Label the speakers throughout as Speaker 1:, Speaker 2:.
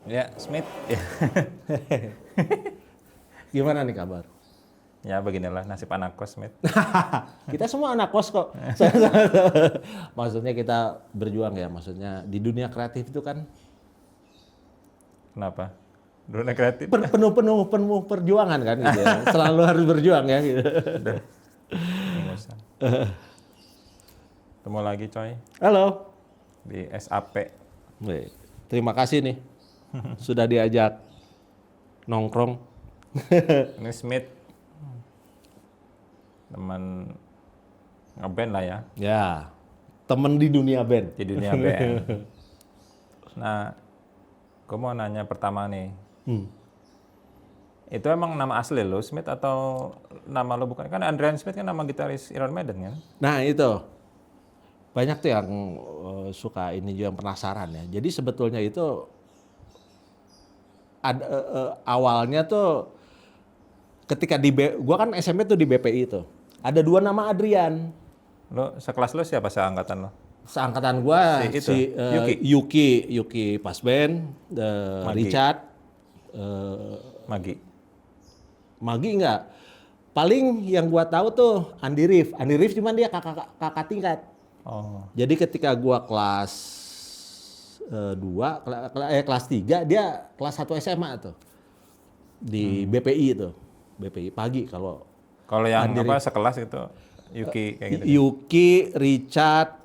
Speaker 1: Ya, Smith.
Speaker 2: Gimana nih kabar?
Speaker 1: Ya beginilah nasib anak kos, Smith.
Speaker 2: Kita semua anak kos kok. Maksudnya kita berjuang ya, maksudnya di dunia kreatif itu kan
Speaker 1: Kenapa? Dunia kreatif.
Speaker 2: penuh perjuangan kan gitu ya. Selalu harus berjuang ya gitu.
Speaker 1: Udah, nggak usah. Ketemu lagi coy
Speaker 2: Halo.
Speaker 1: di SAP.
Speaker 2: Wih, terima kasih nih sudah diajak nongkrong.
Speaker 1: Ini Smith teman ngeband lah ya
Speaker 2: Ya, temen di dunia band.
Speaker 1: di dunia band. Nah, gue mau nanya pertama nih. Itu emang nama asli lo Smith atau nama lo bukan? Kan Adrian Smith kan nama gitaris Iron Maiden kan?
Speaker 2: Nah itu banyak tuh yang suka ini juga yang penasaran ya. Jadi sebetulnya itu ada awalnya tuh ketika gua kan SMP tuh di BPI tuh ada dua nama Adrian.
Speaker 1: Lo sekelas lo siapa seangkatan lo?
Speaker 2: Seangkatan gua
Speaker 1: Si itu,
Speaker 2: Yuki Pasben,
Speaker 1: Magi.
Speaker 2: Richard,
Speaker 1: Magi.
Speaker 2: Magi enggak. Paling yang gua tahu tuh Andi Rif. Andi Rif cuman dia kakak tingkat.
Speaker 1: Oh,
Speaker 2: Jadi ketika gua kelas 2, kelas 3 dia kelas 1 SMA tuh. Di BPI itu. BPI pagi kalau
Speaker 1: kalau yang
Speaker 2: Andi
Speaker 1: apa sekelas itu Yuki kayak gitu.
Speaker 2: Yuki, Richard,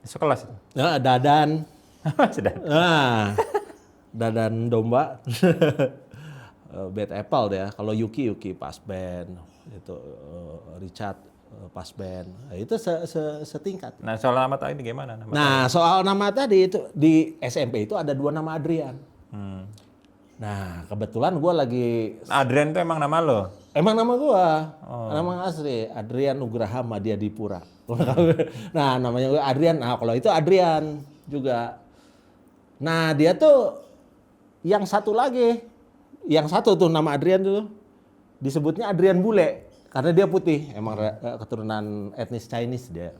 Speaker 1: Sekelas itu.
Speaker 2: Dadan.
Speaker 1: Sudah.
Speaker 2: Nah, Dadan domba. Bad Apple deh ya. Kalau Yuki pas band itu Richard pas band. Nah, itu setingkat.
Speaker 1: Nah, soal nama tadi gimana? Nama
Speaker 2: Nah, soal nama tadi itu di SMP itu ada dua nama Adrian.
Speaker 1: Hmm.
Speaker 2: Nah, kebetulan gue lagi
Speaker 1: Adrian itu emang nama lo?
Speaker 2: emang nama gue, nama asli Adrian Nugraha Madhyadipura. Nah, namanya gue Adrian. Nah, kalau itu Adrian juga. Nah, dia tuh yang satu lagi, yang satu tuh nama Adrian tuh disebutnya Adrian Bule karena dia putih, emang keturunan etnis Chinese dia.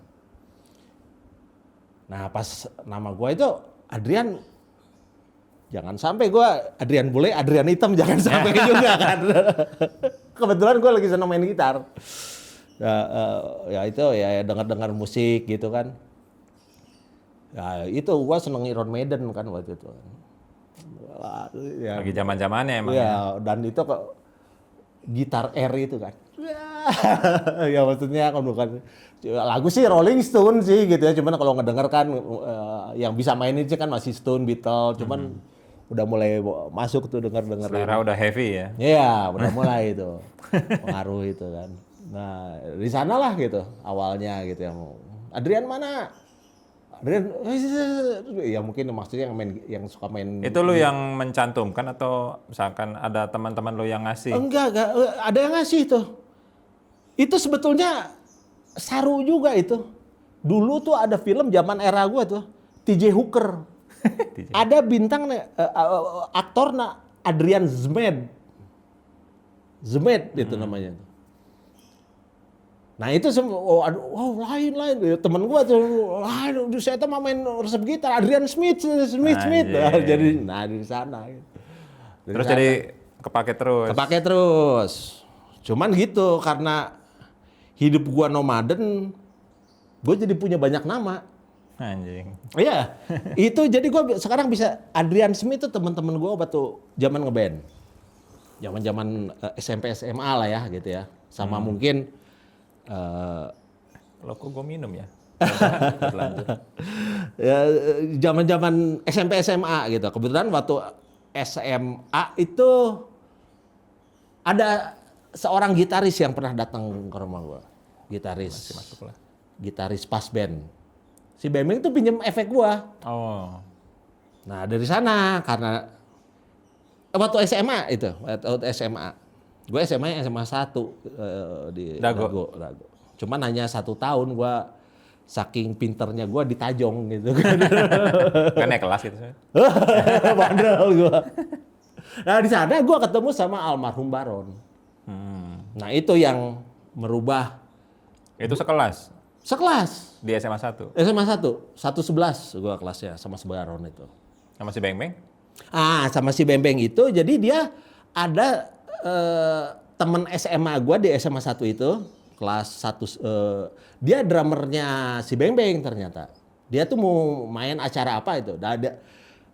Speaker 2: Nah, pas nama gue itu Adrian, jangan sampai gue Adrian Bule, Adrian hitam jangan sampai juga kan. Kebetulan gue lagi seneng main gitar. Ya itu ya dengar-dengar musik gitu kan. Ya itu gue seneng Iron Maiden kan waktu itu. Ya,
Speaker 1: Lagi zaman-zamannya emang.
Speaker 2: ya dan itu kok gitar air itu kan. Ya maksudnya kan bukan lagu sih Rolling Stone sih gitu ya. Cuman kalau ngedenger kan yang bisa mainin sih kan masih Stone, Beatles. Cuman udah mulai masuk tuh denger-denger.
Speaker 1: Selera udah heavy ya.
Speaker 2: Iya, udah mulai itu pengaruh itu kan. Nah, di sanalah gitu awalnya gitu ya. Adrian mana? Adrian, ya mungkin maksudnya yang suka main.
Speaker 1: Itu lo yang mencantumkan atau misalkan ada teman-teman lo yang ngasih?
Speaker 2: Enggak, ada yang ngasih tuh. Itu sebetulnya saru juga itu. Dulu tuh ada film zaman era gua tuh, TJ Hooker. Ada bintang aktor Adrian Zmed. Zmed itu namanya. Nah itu semua, lain. Temen gua tuh, saya tuh mau main resep gitar, Adrian Smith. Nah, jadi, di sana.
Speaker 1: Terus jadi kepake terus.
Speaker 2: Kepake terus. Cuman gitu, karena hidup gua nomaden, gua jadi punya banyak nama.
Speaker 1: Anjing.
Speaker 2: Iya, itu jadi gua sekarang bisa Adrian Smith tuh teman-teman gua waktu zaman ngeband. Zaman-zaman SMP SMA lah ya gitu ya. Sama mungkin
Speaker 1: Lo kok gue minum ya? Lanjut.
Speaker 2: ya, zaman-zaman SMP SMA gitu. Kebetulan waktu SMA itu ada seorang gitaris yang pernah datang ke rumah gua. Gitaris.
Speaker 1: Masuk lah.
Speaker 2: Gitaris pas band. Si Bemeng tuh pinjem efek gua.
Speaker 1: Oh.
Speaker 2: Nah, dari sana karena waktu SMA itu, waktu SMA. Gue SMA 1 di
Speaker 1: Dago.
Speaker 2: Dago. Cuman hanya 1 tahun gua saking pinternya gua ditajong gitu kan.
Speaker 1: Kan naik kelas gitu.
Speaker 2: Bandel gua. Nah, di sana gua ketemu sama almarhum Baron. Nah, itu yang merubah
Speaker 1: Itu sekelas
Speaker 2: sekelas.
Speaker 1: di SMA 1
Speaker 2: SMA 1, 111 gua kelasnya sama Baron itu.
Speaker 1: sama si Beng Beng.
Speaker 2: Sama si Bembeng itu, jadi dia ada temen SMA gua di SMA 1 itu, kelas 1, dia drummernya si Bembeng ternyata. Dia tuh mau main acara apa itu,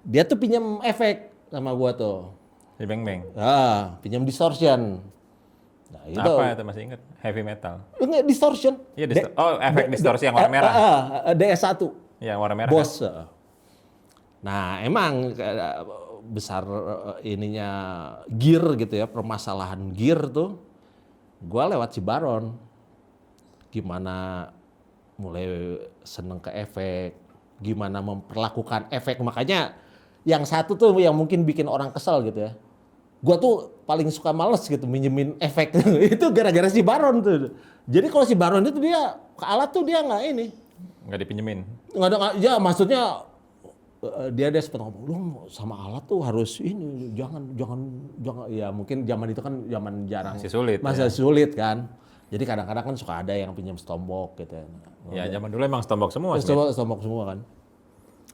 Speaker 2: dia tuh pinjam efek sama gua tuh.
Speaker 1: Di Beng Beng.
Speaker 2: Pinjam distortion. Nah, itu.
Speaker 1: Apa itu masih ingat? Heavy metal.
Speaker 2: Enggak, distortion.
Speaker 1: Iya, efek distorsi yang warna merah.
Speaker 2: DS1.
Speaker 1: Iya, warna merah.
Speaker 2: Bos. Nah, emang besar ininya gear gitu ya, permasalahan gear tuh. Gua lewat si Baron. Gimana mulai seneng ke efek, gimana memperlakukan efek. Makanya yang satu tuh yang mungkin bikin orang kesel gitu ya. Gua tuh paling suka males gitu minjemin efek. Itu gara-gara si Baron tuh. Jadi kalau si Baron itu dia ke alat tuh dia nggak ini.
Speaker 1: Nggak dipinjemin.
Speaker 2: Nggak ada, ya maksudnya dia sempat ngomong, "Lu sama alat tuh harus ini, jangan ya mungkin zaman itu kan zaman jarang.
Speaker 1: Masih sulit.
Speaker 2: Masih sulit kan. Jadi kadang-kadang kan suka ada yang pinjam stombok gitu.
Speaker 1: Ya, zaman dulu emang stombok semua, Smith.
Speaker 2: Stombok semua kan.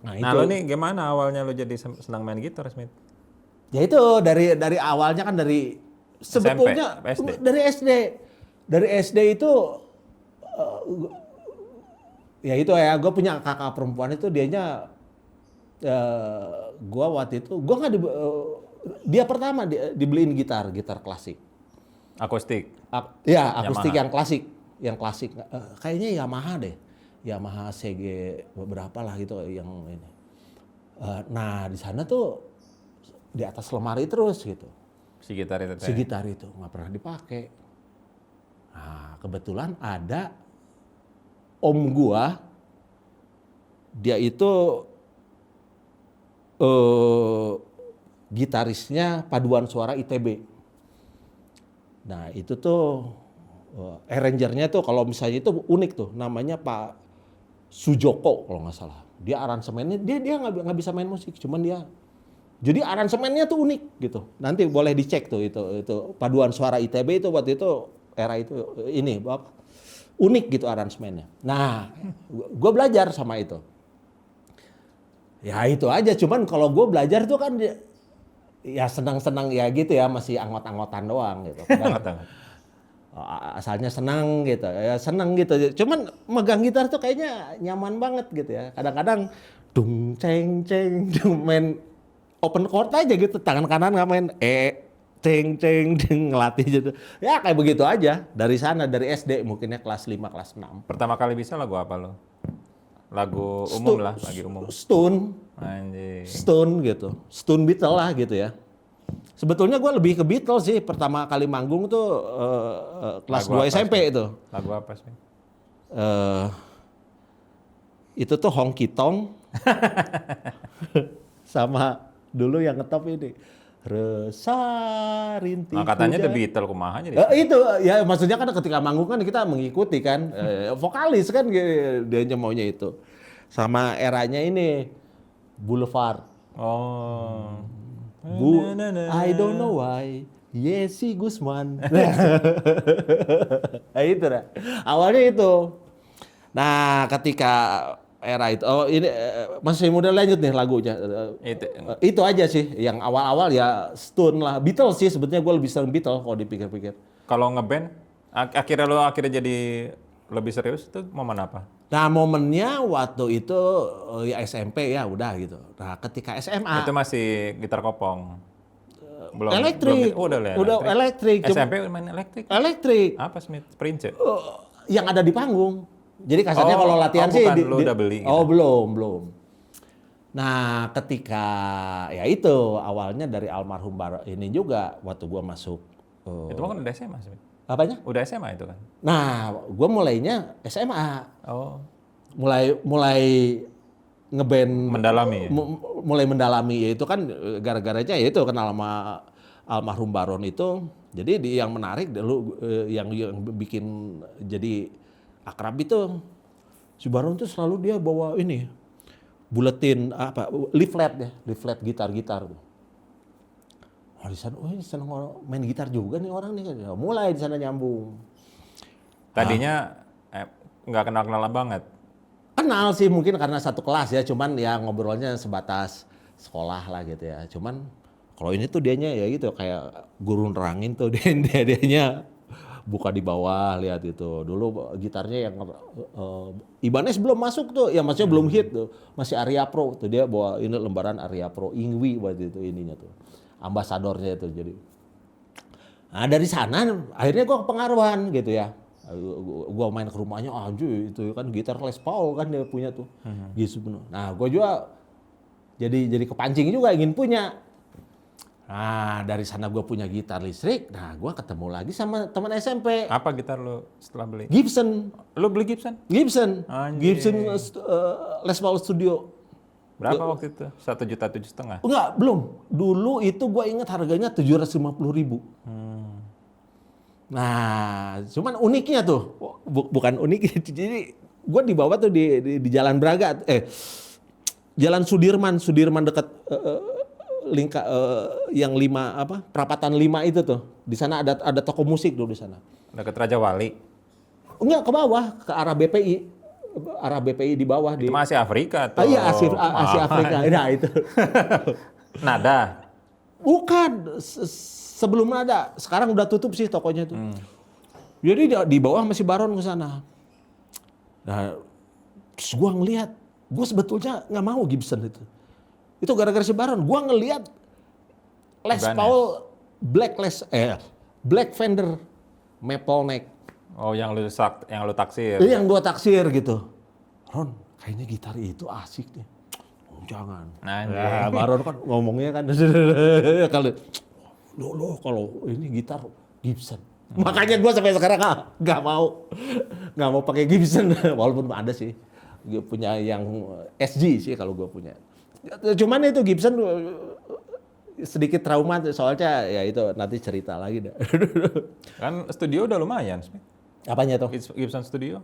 Speaker 2: Nah,
Speaker 1: Nah,
Speaker 2: itu.
Speaker 1: lo nih gimana awalnya lo jadi senang main gitar, Smith?
Speaker 2: Ya itu dari awalnya kan dari sebetulnya
Speaker 1: SMP, SD.
Speaker 2: dari SD. Dari SD itu ya itu ya, gue punya kakak perempuan itu dianya gue waktu itu gue nggak dia pertama dibeliin gitar klasik.
Speaker 1: Akustik.
Speaker 2: Ya akustik yang klasik kayaknya Yamaha deh, Yamaha CG beberapa lah gitu yang ini. Nah di sana tuh di atas lemari terus gitu.
Speaker 1: Si gitar itu.
Speaker 2: Si gitar itu nggak pernah dipakai. Nah kebetulan ada om gua, dia itu gitarisnya paduan suara ITB. Nah itu tuh arrangernya tuh kalau misalnya itu unik tuh, namanya Pak Sujoko kalau nggak salah. Dia aransemennya dia nggak bisa main musik, cuman dia jadi aransemennya tuh unik gitu. Nanti boleh dicek tuh itu paduan suara ITB itu waktu itu era itu ini apa unik gitu aransemennya. Nah, gue belajar sama itu. Ya itu aja. Cuman kalau gue belajar tuh kan ya senang-senang ya gitu ya, masih anggot-anggotan doang gitu. Asalnya senang gitu, ya senang gitu. Cuman megang gitar tuh kayaknya nyaman banget gitu ya. Kadang-kadang dung ceng ceng main open chord aja gitu, tangan kanan nggak main ceng ceng ngelatih gitu. Ya kayak begitu aja dari sana, dari SD mungkinnya kelas 5 kelas 6.
Speaker 1: Pertama kali bisa lagu apa lo? Lagu umum lah, lagi umum.
Speaker 2: Stone.
Speaker 1: Anjing.
Speaker 2: Stone gitu. Stone Beatles lah gitu ya. Sebetulnya gue lebih ke Beatles sih. Pertama kali manggung tuh kelas
Speaker 1: Lagu
Speaker 2: 2
Speaker 1: apa,
Speaker 2: SMP
Speaker 1: Smith?
Speaker 2: itu.
Speaker 1: Lagu apa sih?
Speaker 2: Itu tuh Honky Tonk. Sama dulu yang ngetop ini. Resarinti.
Speaker 1: Nah, katanya The Beatles kumaha jadi.
Speaker 2: Itu ya maksudnya kan ketika manggung kan kita mengikuti kan vokalis kan dia maunya itu. Sama eranya ini Boulevard.
Speaker 1: Oh.
Speaker 2: I don't know why. Yesi Gusman. Nah, itu dah. Awalnya itu. Nah, ketika era itu, ini masih muda lanjut nih lagunya. Itu aja sih, yang awal-awal ya Stone lah. Beatles sih sebetulnya gue lebih sering Beatles kalau dipikir-pikir.
Speaker 1: Kalau ngeband, akhirnya jadi lebih serius itu momen apa?
Speaker 2: Nah momennya waktu itu ya SMP ya udah gitu. Nah ketika SMA.
Speaker 1: Itu masih gitar kopong. Belum.
Speaker 2: Elektrik. Udah elektrik.
Speaker 1: SMP main elektrik?
Speaker 2: Elektrik.
Speaker 1: Apa Smith? Prince?
Speaker 2: Yang ada di panggung. Jadi kasarnya kalau latihan sih
Speaker 1: lu udah beli gitu.
Speaker 2: Oh, belum. Nah, ketika ya itu awalnya dari almarhum ini juga waktu gua masuk
Speaker 1: itu kan udah SMA sih.
Speaker 2: Apanya?
Speaker 1: Udah SMA itu kan.
Speaker 2: Nah, gua mulainya SMA.
Speaker 1: Oh.
Speaker 2: Mulai ngeband
Speaker 1: mendalami.
Speaker 2: Mulai mendalami itu kan gara-garanya ya itu kenal sama almarhum Baron itu. Jadi yang menarik dulu yang bikin jadi akrab itu si Baron tuh selalu dia bawa ini buletin leaflet gitar. Oh di sana, ini seneng main gitar juga nih orang nih kan. Mulai di sana nyambung.
Speaker 1: Tadinya nggak kenal-kenalan banget.
Speaker 2: Kenal sih mungkin karena satu kelas ya, cuman ya ngobrolnya sebatas sekolah lah gitu ya. Cuman kalau ini tuh dianya ya gitu kayak guru nerangin tuh dianya buka di bawah lihat itu. Dulu gitarnya yang Ibanez belum masuk tuh, ya maksudnya belum hit tuh. Masih Aria Pro tuh, dia bawa ini lembaran Aria Pro Ingwi waktu itu ininya tuh. Ambasadornya itu jadi. Nah dari sana akhirnya gua kepengaruhan gitu ya. Gua main ke rumahnya anjir itu kan gitar Les Paul kan dia punya tuh. Gitu. Nah, gua juga jadi kepancing juga ingin punya. Nah, dari sana gue punya gitar listrik. Nah, gue ketemu lagi sama teman SMP.
Speaker 1: Apa gitar lo setelah beli?
Speaker 2: Gibson.
Speaker 1: Lo beli Gibson?
Speaker 2: Gibson.
Speaker 1: Anjing.
Speaker 2: Gibson Les Paul Studio.
Speaker 1: Berapa waktu itu? 1,7 juta?
Speaker 2: Enggak, belum. Dulu itu gue ingat harganya 750.000. Nah, cuman uniknya tuh, bukan unik. Jadi gue dibawa tuh di Jalan Braga, Jalan Sudirman dekat yang 5 perapatan 5 itu tuh. Di sana ada toko musik dulu di sana.
Speaker 1: Dekat Raja Wali.
Speaker 2: Enggak, ke bawah, ke arah BPI. Arah BPI di bawah
Speaker 1: Itu
Speaker 2: di.
Speaker 1: masih Afrika tuh.
Speaker 2: Iya, Asia Afrika. Nah, itu.
Speaker 1: Nada.
Speaker 2: Bukan, sebelum ada. Sekarang udah tutup sih tokonya tuh. Jadi di bawah masih Baron ke sana. Nah, terus gua ngelihat, gua sebetulnya nggak mau Gibson itu. Itu gara-gara si Baron. Gua ngelihat Les Paul Black Fender Maple Neck.
Speaker 1: Oh, yang lu taksir.
Speaker 2: Itu yang gua taksir gitu. Ron, kayaknya gitar itu asik nih. Oh, jangan.
Speaker 1: Nah,
Speaker 2: Baron kan ngomongnya kan kalau ini gitar Gibson. Makanya gua sampai sekarang nggak mau pakai Gibson. Walaupun ada sih. Gue punya yang SG sih kalau gua punya. Cuman itu Gibson sedikit trauma soalnya ya itu nanti cerita lagi dah.
Speaker 1: Kan studio udah lumayan, Smith.
Speaker 2: Apanya tuh?
Speaker 1: Gibson Studio.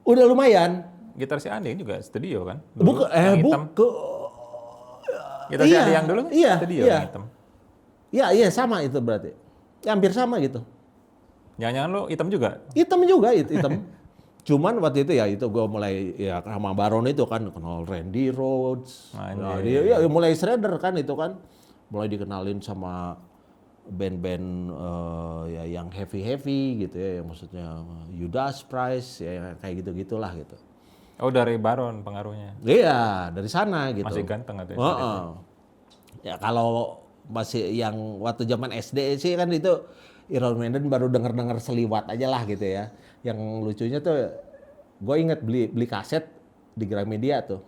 Speaker 2: Udah lumayan.
Speaker 1: Gitar si Andi juga studio kan?
Speaker 2: Bukan
Speaker 1: Gitar si Andi yang dulu kan studio yang hitam.
Speaker 2: Iya sama itu berarti. Ya, hampir sama gitu.
Speaker 1: Jangan-jangan lo hitam juga?
Speaker 2: Hitam juga hitam. Cuman waktu itu ya itu gue mulai ya sama Baron itu kan kenal Randy Rhoads. Nah, dia mulai shredder kan itu kan. Mulai dikenalin sama band-band ya yang heavy gitu ya, yang maksudnya Judas Priest ya kayak gitu-gitulah gitu.
Speaker 1: Oh, dari Baron pengaruhnya.
Speaker 2: Iya, dari sana gitu.
Speaker 1: Masih ganteng atau
Speaker 2: ya kalau masih yang waktu zaman SD sih kan itu Iron Maiden baru denger seliwat aja lah gitu ya. Yang lucunya tuh gue inget beli kaset di Gramedia tuh.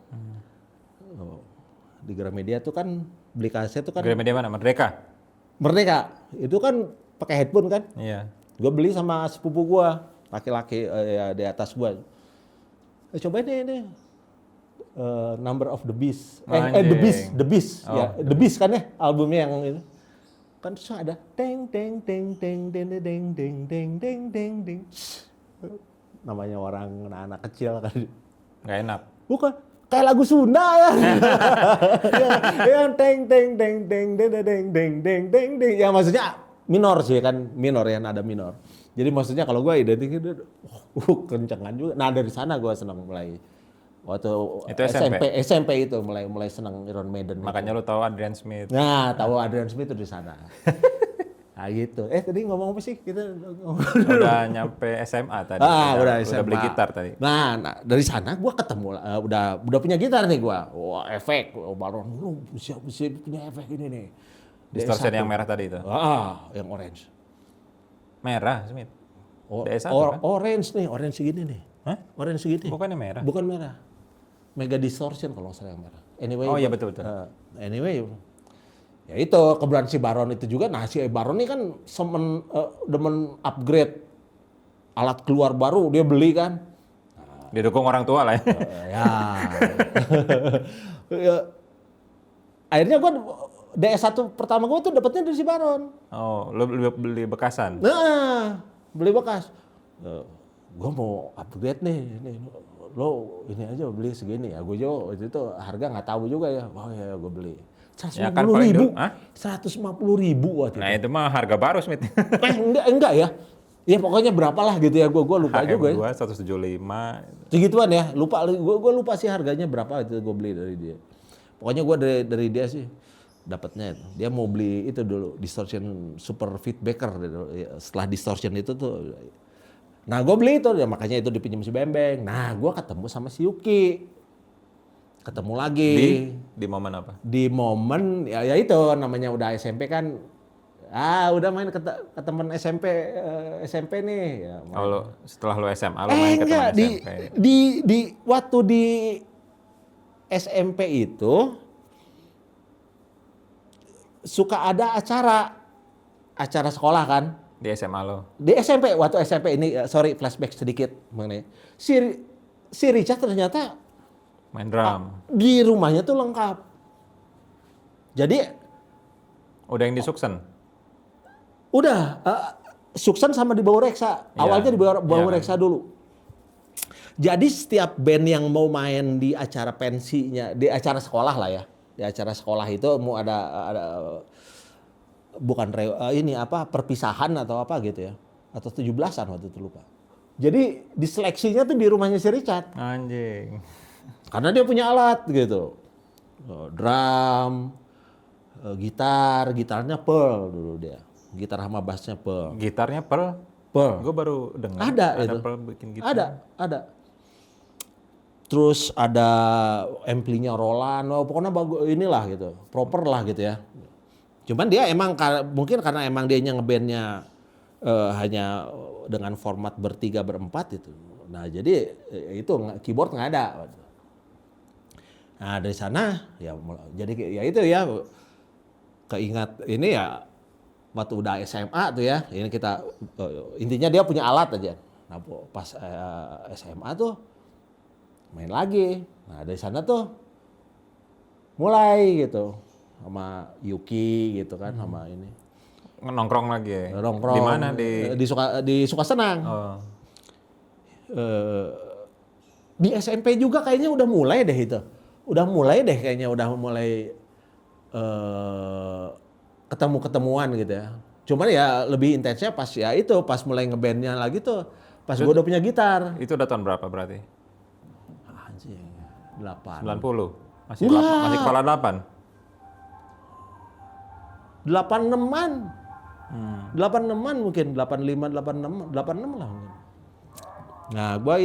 Speaker 2: Di Gramedia tuh kan beli kaset tuh kan.
Speaker 1: Gramedia mana?
Speaker 2: Merdeka. Itu kan pakai headphone kan?
Speaker 1: Iya.
Speaker 2: Gue beli sama sepupu gue, laki-laki ya, di atas gue. Cobain ini. Number of the Beast. The Beast.
Speaker 1: Oh,
Speaker 2: Ya, The Beast kan ya albumnya yang itu. Kan terus ada deng deng deng deng deng deng deng deng deng deng deng. Namanya orang anak kecil kan.
Speaker 1: Nggak enak.
Speaker 2: Bukan kayak lagu Sunda ya. Yang deng deng deng deng deng deng deng deng deng deng. Ya maksudnya minor sih kan, minor ya, nada minor. Jadi maksudnya kalau gue identiknya kencengan juga. Nah dari sana gue senang mulai waktu
Speaker 1: itu
Speaker 2: SMP itu mulai senang Iron Maiden.
Speaker 1: Makanya lu tahu Adrian Smith.
Speaker 2: Nah, tahu Adrian Smith itu di sana. Nah gitu. Tadi ngomong apa sih? Kita
Speaker 1: udah nyampe SMA tadi.
Speaker 2: Udah SMA.
Speaker 1: Udah beli gitar tadi.
Speaker 2: Nah dari sana gua ketemu udah punya gitar nih gua. Wah, efek. Baron lu bisa punya efek ini nih.
Speaker 1: Distortion yang merah tadi itu.
Speaker 2: Yang orange.
Speaker 1: Merah, Smith. DS1 kan?
Speaker 2: Orange nih, orange segini nih.
Speaker 1: Hah?
Speaker 2: Orange segini.
Speaker 1: Bukannya merah?
Speaker 2: Bukan merah. Mega Distortion kalau nggak salah yang merah. Anyway.
Speaker 1: Oh iya betul.
Speaker 2: Anyway, ya itu kebetulan si Baron itu juga. Nah si Baron ini kan demen upgrade alat keluar baru dia beli kan.
Speaker 1: Didukung orang tua lah ya.
Speaker 2: Ya. Akhirnya gua DS1 pertama gua tuh dapetnya dari si Baron.
Speaker 1: Oh, lu beli bekasan?
Speaker 2: Nah, beli bekas. Gua mau upgrade nih. Lo ini aja beli segini ya. Gue juga waktu itu harga nggak tahu juga ya. Oh ya gue beli. 150.000. 150.000 waktu itu.
Speaker 1: Nah itu mah harga baru Smith.
Speaker 2: Enggak ya. Ya pokoknya berapa lah gitu ya. Gue lupa juga ya.
Speaker 1: 175.
Speaker 2: Segituan ya. Lupa. Gue lupa sih harganya berapa itu gue beli dari dia. Pokoknya gue dari dia sih dapatnya itu. Dia mau beli itu dulu distortion super feedbacker dulu. Setelah distortion itu tuh, nah gue beli itu, ya makanya itu dipinjam si Bembeng. Nah gue ketemu sama si Yuki, ketemu lagi
Speaker 1: Di momen apa?
Speaker 2: di momen ya itu namanya udah SMP kan, udah main ke temen SMP nih. Ya,
Speaker 1: Oh, setelah lo SMA, lo main ke
Speaker 2: enggak,
Speaker 1: teman SMP.
Speaker 2: di waktu di SMP itu suka ada acara sekolah kan.
Speaker 1: Di SMA lo.
Speaker 2: Di SMP, waktu SMP ini, sorry flashback sedikit mengenai si Richard ternyata
Speaker 1: Main drum.
Speaker 2: di rumahnya tuh lengkap. Jadi
Speaker 1: Udah yang di Suksen?
Speaker 2: udah Suksen sama di bawah Reksa.
Speaker 1: Iya.
Speaker 2: Awalnya di bawah
Speaker 1: Iya kan.
Speaker 2: Reksa dulu. Jadi setiap band yang mau main di acara pensinya, di acara sekolah lah ya, di acara sekolah itu mau ada bukan ini apa perpisahan atau apa gitu ya, atau 17-an waktu itu lupa. Jadi diseleksinya tuh di rumahnya si Richard
Speaker 1: Anjing.
Speaker 2: karena dia punya alat gitu. Drum, gitarnya Pearl dulu dia. Gitar sama bassnya Pearl.
Speaker 1: Gitarnya Pearl?
Speaker 2: Pearl.
Speaker 1: Gue baru dengar.
Speaker 2: Ada itu.
Speaker 1: Pearl bikin gitar.
Speaker 2: Ada. Terus ada amplinya Roland, pokoknya bagus inilah gitu, proper lah gitu ya. Cuman dia emang mungkin karena emang dia ngebandnya hanya dengan format bertiga berempat itu. Nah jadi itu keyboard nggak ada. Nah dari sana ya jadi ya itu ya keingat ini ya waktu udah SMA tuh ya. Ini kita intinya dia punya alat aja. Nah pas SMA tuh main lagi. Nah dari sana tuh mulai gitu sama Yuki gitu kan sama ini.
Speaker 1: Nongkrong lagi ya?
Speaker 2: Nongkrong.
Speaker 1: Di mana?
Speaker 2: Di Sukasenang.
Speaker 1: Oh.
Speaker 2: Di SMP juga kayaknya udah mulai deh itu. Udah mulai ketemu-ketemuan gitu ya. Cuman ya lebih intensnya pas ya itu pas mulai ngebandnya lagi tuh pas gue udah punya gitar.
Speaker 1: Itu udah tahun berapa berarti?
Speaker 2: Anjing, 8.
Speaker 1: 90? Masih
Speaker 2: Enggak.
Speaker 1: masih kepala 8?
Speaker 2: 86-an. 86-an mungkin, 85, 86, 86 lah mungkin. Nah, gua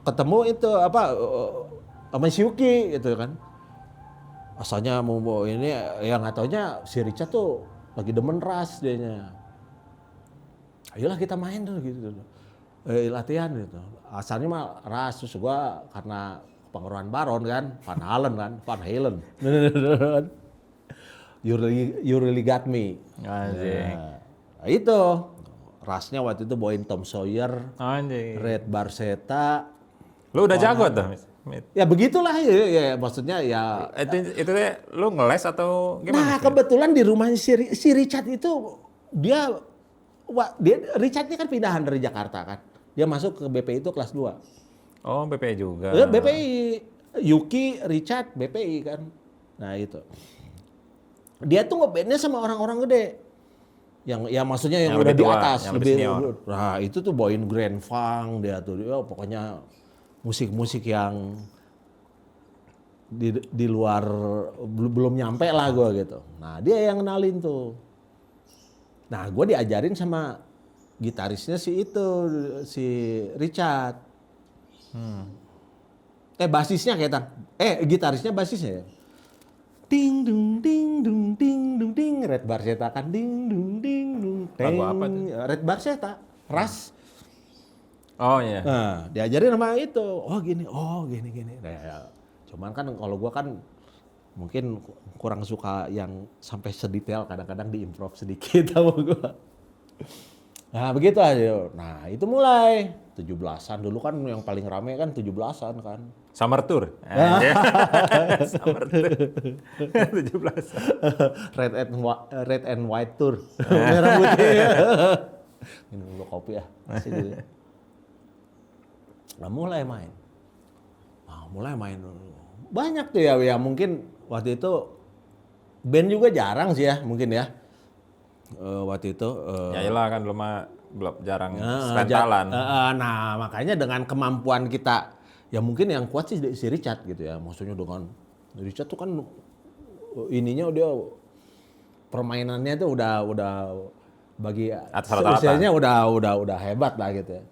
Speaker 2: ketemu itu apa sama si Yuki gitu kan. Asalnya mau ini yang nggak taunya si Richard tuh lagi demen ras dianya. Ayolah kita main dulu gitu. Latihan gitu. Asalnya mah ras, terus gua karena pengaruhan Baron kan, Van Halen. You really got me.
Speaker 1: Anjing.
Speaker 2: Nah, itu rasnya waktu itu bawain Tom Sawyer,
Speaker 1: Anjing.
Speaker 2: Red Barceta.
Speaker 1: Lu udah jago tuh, Mit?
Speaker 2: Ya begitulah ya maksudnya ya.
Speaker 1: Itu deh, lu ngeles atau gimana?
Speaker 2: Nah kebetulan di rumahnya si Richard itu dia Richard ini kan pindahan dari Jakarta kan. Dia masuk ke BPI itu kelas 2.
Speaker 1: Oh, BPI juga.
Speaker 2: BPI, Yuki, Richard, BPI kan. Nah itu. Dia tuh ngebandnya sama orang-orang gede. Yang ya maksudnya yang udah di
Speaker 1: tua,
Speaker 2: atas.
Speaker 1: yang lebih senior.
Speaker 2: Nah itu tuh bawain Grand Funk dia tuh. Ya, pokoknya musik-musik yang di luar belum nyampe lah gue gitu. Nah dia yang kenalin tuh. Nah gue diajarin sama gitarisnya si Richard. Basisnya gitarisnya basisnya ya. Ding dung ding dung ding dung ding Red Barceta kan ding dung ding dung ding.
Speaker 1: Lagu apa tuh?
Speaker 2: Red Barceta, Ras.
Speaker 1: Oh iya.
Speaker 2: Nah, diajarin sama itu. Oh gini. Nah, ya. Cuman kan kalau gua kan mungkin kurang suka yang sampai sedetail, kadang-kadang diimprov sedikit sama gua. Nah, begitu aja. Nah, itu mulai 17-an dulu kan yang paling rame kan 17-an kan.
Speaker 1: Summer Tour. Summer Tour. 17.
Speaker 2: Red and White Tour. Merah putih. Minum dulu kopi ya. Masih dulu. Nah, mulai main. Banyak tuh ya mungkin waktu itu band juga jarang sih ya mungkin ya. Waktu itu
Speaker 1: Ya iyalah kan belum jarang spentalan.
Speaker 2: Nah makanya dengan kemampuan kita ya mungkin yang kuat sih si Richard gitu ya, maksudnya dengan Richard tuh kan ininya dia permainannya tuh udah bagi
Speaker 1: Atas rata-rata.
Speaker 2: usianya udah hebat lah gitu ya.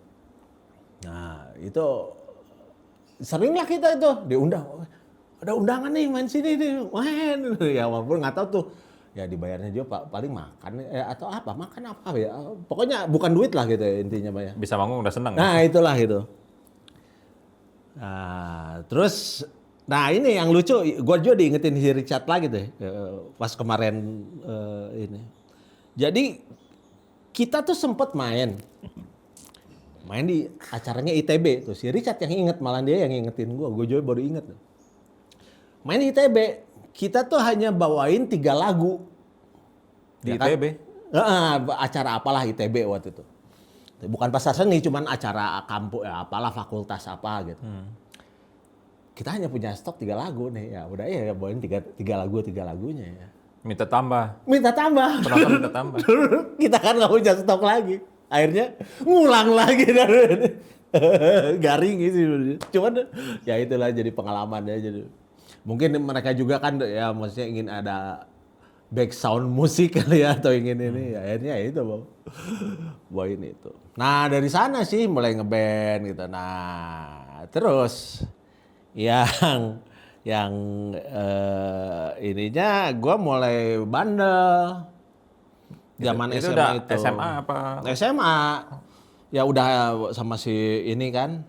Speaker 2: Nah itu sering lah kita itu diundang, ada undangan nih main sini nih, main. Ya walaupun nggak tahu tuh ya dibayarnya juga paling makan atau makan apa ya, pokoknya bukan duit lah gitu ya, intinya Pak ya.
Speaker 1: Bisa manggung udah seneng.
Speaker 2: Nah itulah itu. Nah terus, nah ini yang lucu, gue juga diingetin si Richard lagi tuh pas kemarin ini. Jadi kita tuh sempet main di acaranya ITB tuh, si Richard yang inget, malah dia yang ingetin gue juga baru inget tuh. Main di ITB, kita tuh hanya bawain 3 lagu.
Speaker 1: Di
Speaker 2: Ya kan?
Speaker 1: ITB?
Speaker 2: Acara apalah ITB waktu itu. Bukan pasar seni, cuman acara kampus ya apalah, fakultas apa gitu. Kita hanya punya stok 3 lagu nih, ya udah ya bawain 3 lagunya ya.
Speaker 1: Minta tambah. Penonton minta tambah.
Speaker 2: Kita kan nggak punya stok lagi. Akhirnya ngulang lagi garing sih. Cuman ya itulah jadi pengalaman ya. Jadi mungkin mereka juga kan ya maksudnya ingin ada back sound musik kali ya, atau ingin ini. Akhirnya ya itu bawain itu. Nah dari sana sih mulai ngeband gitu. Nah terus yang ininya gue mulai bandel zaman
Speaker 1: itu
Speaker 2: SMA
Speaker 1: udah
Speaker 2: itu.
Speaker 1: SMA apa?
Speaker 2: SMA. Ya udah sama si ini kan.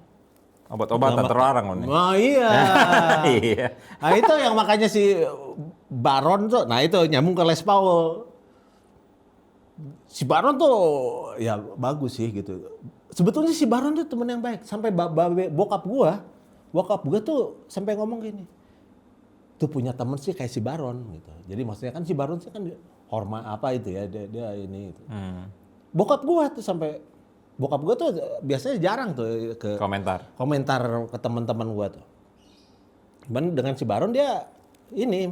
Speaker 1: Obat-obatan terlarang loh nih.
Speaker 2: Oh iya.
Speaker 1: Iya.
Speaker 2: Nah itu yang makanya si Baron tuh, nah itu nyambung ke Les Paul. Si Baron tuh ya bagus sih gitu. Sebetulnya si Baron tuh temen yang baik. Sampai bokap gua tuh sampai ngomong gini, tuh punya temen sih kayak si Baron gitu. Jadi maksudnya kan si Baron sih kan hormat apa itu ya, dia ini itu. Bokap gua tuh biasanya jarang tuh ke
Speaker 1: Komentar
Speaker 2: ke teman-teman gua tuh. Cuman dengan si Baron dia ini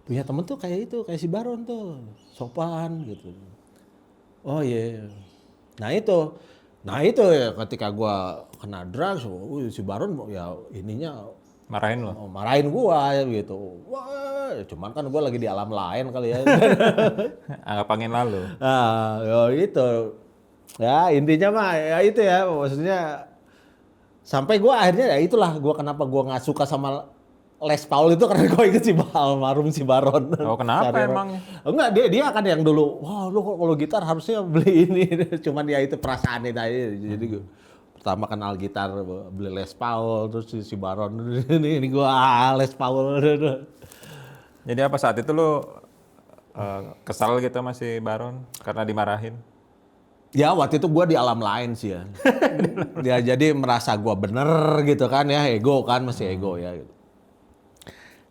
Speaker 2: punya temen tuh kayak si Baron tuh, sopan gitu. Oh iya. Nah itu ya ketika gua kena drugs, si Baron ya ininya
Speaker 1: marahin lo.
Speaker 2: marahin gua gitu. Wah, cuman kan gua lagi di alam lain kali ya.
Speaker 1: Anggap angin lalu.
Speaker 2: Nah, ya itu. Ya intinya mah ya itu ya, maksudnya sampai gua akhirnya ya itulah gua kenapa gua nggak suka sama Les Paul itu karena gua ikut si almarhum si Baron.
Speaker 1: Oh kenapa emangnya?
Speaker 2: Enggak, dia kan yang dulu, wah lu kalau gitar harusnya beli ini. Cuman ya itu perasaan itu aja. Jadi gua pertama kenal gitar beli Les Paul, terus si Baron ini gua Les Paul.
Speaker 1: Jadi apa saat itu lo kesal gitu sama si Baron karena dimarahin?
Speaker 2: Ya waktu itu gua di alam lain sih ya. Ya jadi merasa gua bener gitu kan ya, ego kan, masih ego ya gitu.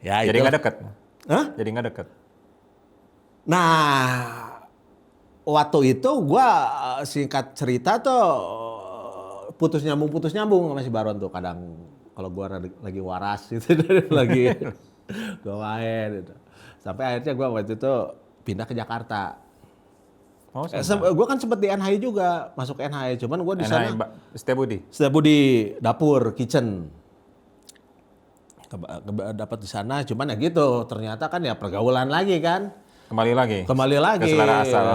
Speaker 2: Ya
Speaker 1: Jadi
Speaker 2: itu.
Speaker 1: nggak deket?
Speaker 2: Hah?
Speaker 1: Jadi nggak deket?
Speaker 2: Nah, waktu itu gua singkat cerita tuh putus nyambung sama si Baron tuh. Kadang kalau gua lagi waras gitu, lagi gua main gitu. Sampai akhirnya gua waktu itu pindah ke Jakarta.
Speaker 1: Oh,
Speaker 2: Gua kan sempet di NHI juga, masuk NHI. Cuman gua di sana Setiabudi, dapur, kitchen. Dapat di sana, cuman ya gitu. Ternyata kan ya pergaulan lagi kan.
Speaker 1: Kembali lagi.
Speaker 2: Ke
Speaker 1: selera asal.